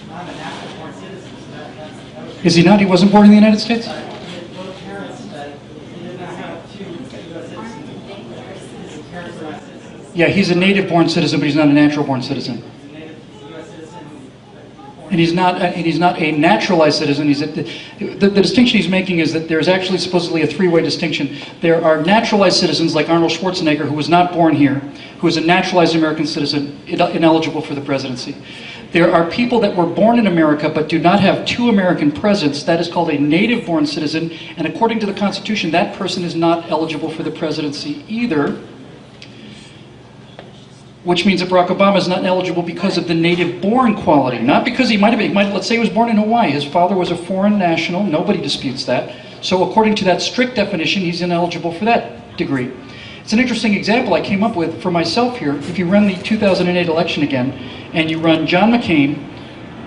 not a natural-born citizen. Is he not? He wasn't born in the United States? Both parents, he did not have two U.S. citizens. His parents were not citizens. Yeah, he's a native-born citizen, but he's not a natural-born citizen. He's a native U.S. citizen. And he's not a naturalized citizen. The distinction he's making is that there's actually supposedly a three-way distinction. There are naturalized citizens like Arnold Schwarzenegger, who was not born here, who is a naturalized American citizen, ineligible for the presidency. There are people that were born in America but do not have two American presents. That is called a native-born citizen, and according to the Constitution, that person is not eligible for the presidency either, which means that Barack Obama is not eligible because of the native-born quality, not because he might have been, let's say he was born in Hawaii. His father was a foreign national. Nobody disputes that. So according to that strict definition, he's ineligible for that degree. It's an interesting example I came up with for myself here. If you run the 2008 election again, and you run John McCain,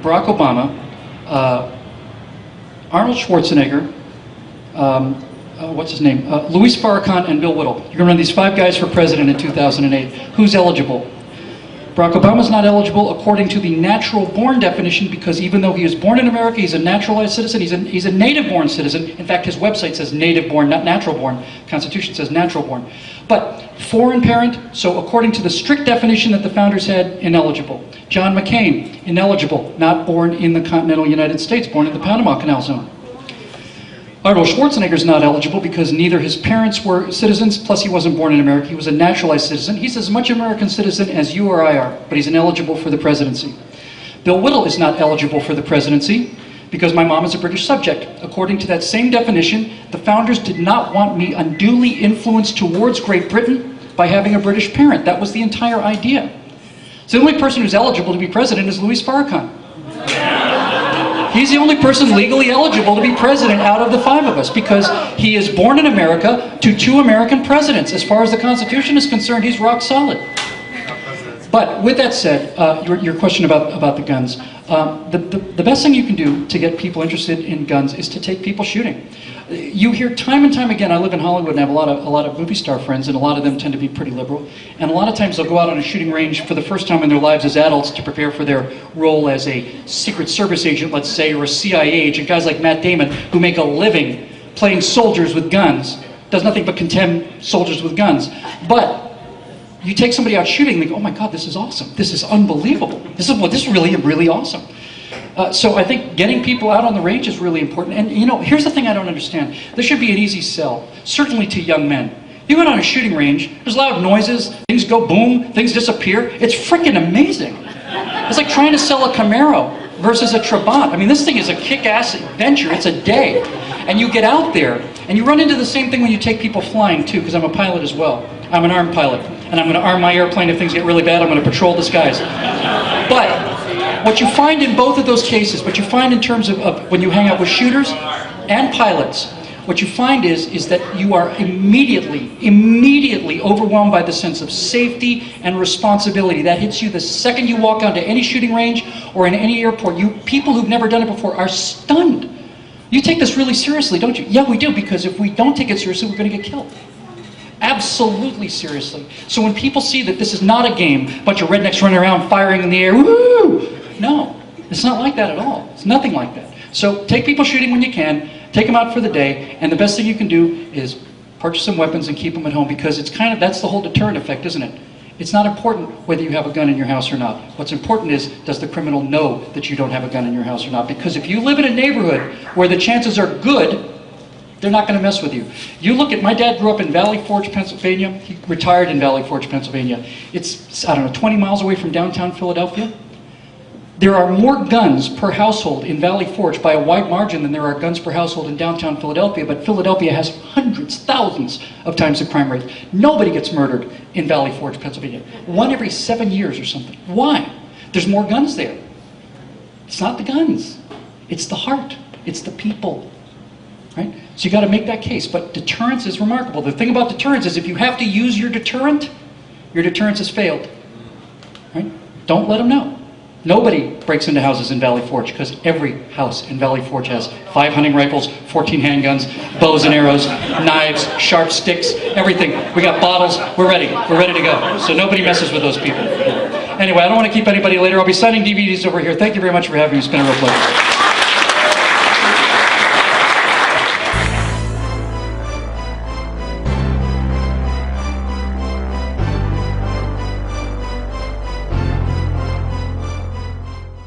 Barack Obama, Arnold Schwarzenegger, what's his name? Luis Farrakhan and Bill Whittle. You're going to run these 5 guys for president in 2008. Who's eligible? Barack Obama's not eligible according to the natural-born definition, because even though he was born in America, he's a naturalized citizen. He's a native-born citizen. In fact, his website says native-born, not natural-born. Constitution says natural-born. But foreign parent, so according to the strict definition that the founders had, ineligible. John McCain, ineligible, not born in the continental United States, born in the Panama Canal Zone. Arnold Schwarzenegger's not eligible because neither his parents were citizens, plus he wasn't born in America. He was a naturalized citizen. He's as much American citizen as you or I are, but he's ineligible for the presidency. Bill Whittle is not eligible for the presidency because my mom is a British subject. According to that same definition, the founders did not want me unduly influenced towards Great Britain by having a British parent. That was the entire idea. So the only person who's eligible to be president is Luis Farrakhan. He's the only person legally eligible to be president out of the 5 of us because he is born in America to 2 American presidents. As far as the Constitution is concerned, he's rock solid. But with that said, your question about the guns, the best thing you can do to get people interested in guns is to take people shooting. You hear time and time again, I live in Hollywood and I have a lot of movie star friends, and a lot of them tend to be pretty liberal, and a lot of times they'll go out on a shooting range for the first time in their lives as adults to prepare for their role as a Secret Service agent, let's say, or a CIA agent, guys like Matt Damon who make a living playing soldiers with guns, does nothing but condemn soldiers with guns. But you take somebody out shooting, they go, oh my God, this is awesome, this is unbelievable, this is really awesome. So I think getting people out on the range is really important. And you know, here's the thing I don't understand. There should be an easy sell, certainly to young men. You go on a shooting range, there's loud noises, things go boom, things disappear. It's freaking amazing. It's like trying to sell a Camaro versus a Trabant. I mean, this thing is a kick-ass adventure. It's a day. And you get out there, and you run into the same thing when you take people flying, too, because I'm a pilot as well. I'm an armed pilot. And I'm going to arm my airplane if things get really bad. I'm going to patrol the skies. But what you find in both of those cases, what you find in terms of when you hang out with shooters and pilots, what you find is that you are immediately overwhelmed by the sense of safety and responsibility. That hits you the second you walk onto any shooting range or in any airport. People who've never done it before are stunned. You take this really seriously, don't you? Yeah, we do, because if we don't take it seriously, we're going to get killed. Absolutely seriously. So when people see that this is not a game, a bunch of rednecks running around firing in the air, woo! No, it's not like that at all. It's nothing like that. So take people shooting when you can, take them out for the day, and the best thing you can do is purchase some weapons and keep them at home, because it's kind of, that's the whole deterrent effect, isn't it? It's not important whether you have a gun in your house or not. What's important is, does the criminal know that you don't have a gun in your house or not? Because if you live in a neighborhood where the chances are good, they're not going to mess with you. You look at, my dad grew up in Valley Forge, Pennsylvania. He retired in Valley Forge, Pennsylvania. It's, I don't know, 20 miles away from downtown Philadelphia. There are more guns per household in Valley Forge by a wide margin than there are guns per household in downtown Philadelphia, but Philadelphia has hundreds, thousands of times the crime rate. Nobody gets murdered in Valley Forge, Pennsylvania. 1 every 7 years or something. Why? There's more guns there. It's not the guns. It's the heart. It's the people. Right? So you got to make that case. But deterrence is remarkable. The thing about deterrence is if you have to use your deterrence has failed. Right? Don't let them know. Nobody breaks into houses in Valley Forge, because every house in Valley Forge has 5 hunting rifles, 14 handguns, bows and arrows, knives, sharp sticks, everything. We got bottles. We're ready. We're ready to go. So nobody messes with those people. Anyway, I don't want to keep anybody later. I'll be signing DVDs over here. Thank you very much for having me. It's been a real pleasure.